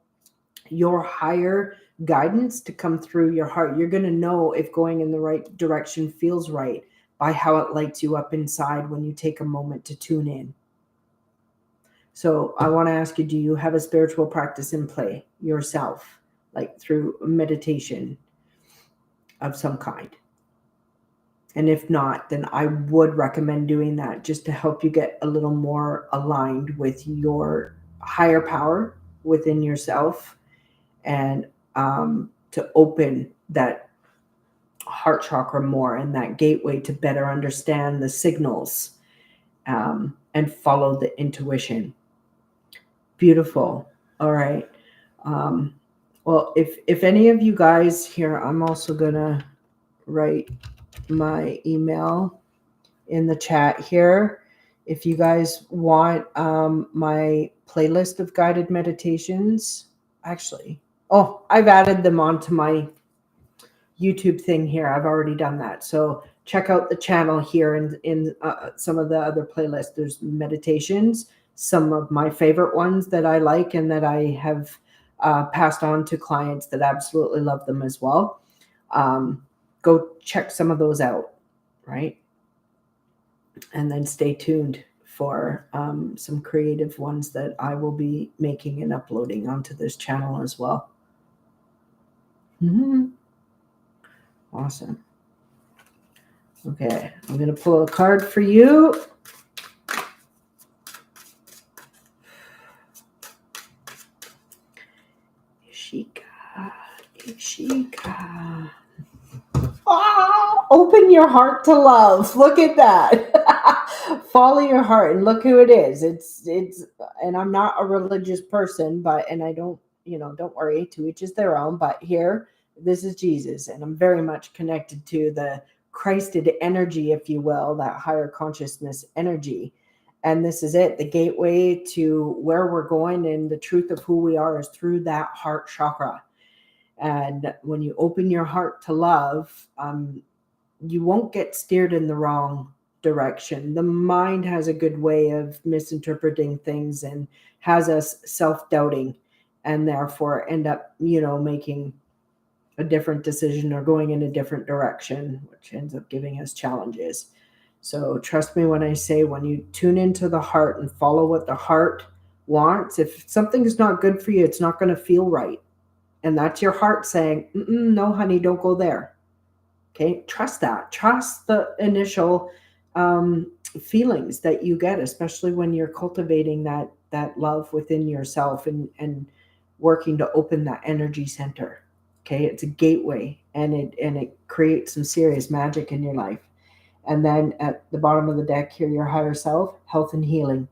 your higher guidance to come through your heart. You're going to know if going in the right direction feels right by how it lights you up inside when you take a moment to tune in. So I want to ask you, do you have a spiritual practice in play yourself, like through meditation of some kind? And if not, then I would recommend doing that just to help you get a little more aligned with your higher power within yourself, and to open that heart chakra more and that gateway to better understand the signals, and follow the intuition. Beautiful. All right. Well, if any of you guys here, I'm also going to write my email in the chat here. If you guys want my playlist of guided meditations, actually, oh, I've added them onto my YouTube thing here. I've already done that. So check out the channel here in some of the other playlists. There's meditations, some of my favorite ones that I like and that I have passed on to clients that absolutely love them as well. Go check some of those out, right? And then stay tuned for some creative ones that I will be making and uploading onto this channel as well. Mm-hmm. Awesome. Okay, I'm going to pull a card for you. Ishika. Oh, open your heart to love. Look at that. Follow your heart and look who it is. It's and I'm not a religious person, and I don't, don't worry, to each is their own, but here, this is Jesus, and I'm very much connected to the Christed energy, if you will, that higher consciousness energy. And this is it. The gateway to where we're going and the truth of who we are is through that heart chakra. And when you open your heart to love, you won't get steered in the wrong direction. The mind has a good way of misinterpreting things and has us self-doubting, and therefore end up, making a different decision or going in a different direction, which ends up giving us challenges. So trust me when I say, when you tune into the heart and follow what the heart wants, if something is not good for you, it's not going to feel right. And that's your heart saying, no, honey, don't go there. Okay, trust that. Trust the initial feelings that you get, especially when you're cultivating that love within yourself and working to open that energy center. Okay, it's a gateway, and it creates some serious magic in your life. And then at the bottom of the deck here, your higher self, health and healing.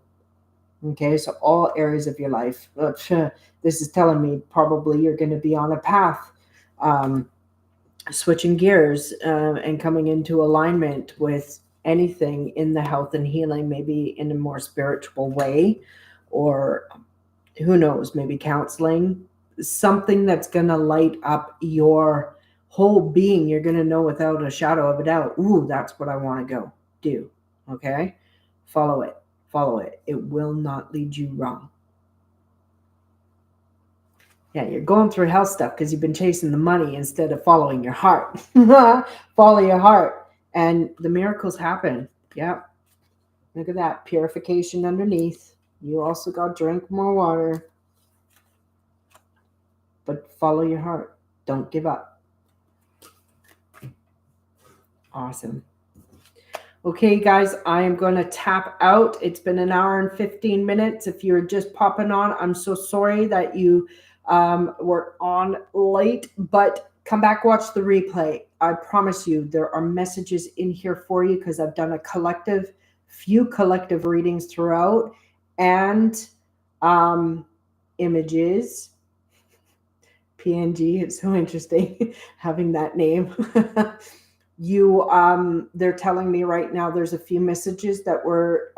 Okay, so all areas of your life. This is telling me probably you're going to be on a path, switching gears and coming into alignment with anything in the health and healing, maybe in a more spiritual way, or who knows, maybe counseling, something that's going to light up your whole being. You're going to know without a shadow of a doubt, ooh, that's what I want to go do. Okay, follow it. Follow it. It will not lead you wrong. Yeah, you're going through health stuff because you've been chasing the money instead of following your heart. Follow your heart, and the miracles happen. Yeah. Look at that purification underneath. You also got to drink more water, but follow your heart. Don't give up. Awesome. Okay, guys, I am going to tap out. It's been an hour and 15 minutes. If you're just popping on, I'm so sorry that you were on late, but come back, watch the replay. I promise you there are messages in here for you because I've done a few collective readings throughout, and images. PNG, it's so interesting having that name. They're telling me right now there's a few messages that were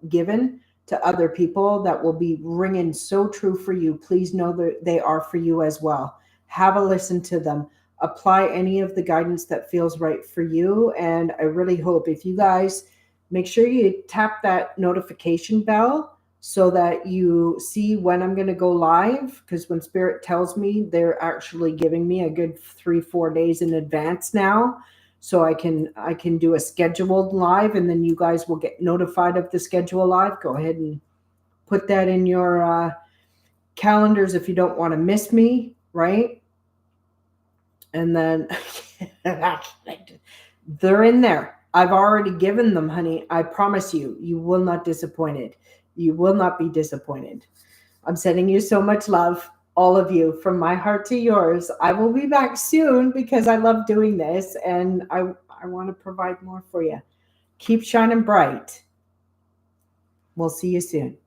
given to other people that will be ringing so true for you. Please know that they are for you as well. Have a listen to them. Apply any of the guidance that feels right for you. And I really hope, if you guys make sure you tap that notification bell so that you see when I'm going to go live, because when Spirit tells me, they're actually giving me a good 3-4 days in advance now. So I can do a scheduled live, and then you guys will get notified of the schedule live. Go ahead and put that in your calendars if you don't want to miss me, right? And then they're in there. I've already given them, honey. I promise you, you will not disappointed. You will not be disappointed. I'm sending you so much love, all of you, from my heart to yours. I will be back soon because I love doing this, and I want to provide more for you. Keep shining bright. We'll see you soon.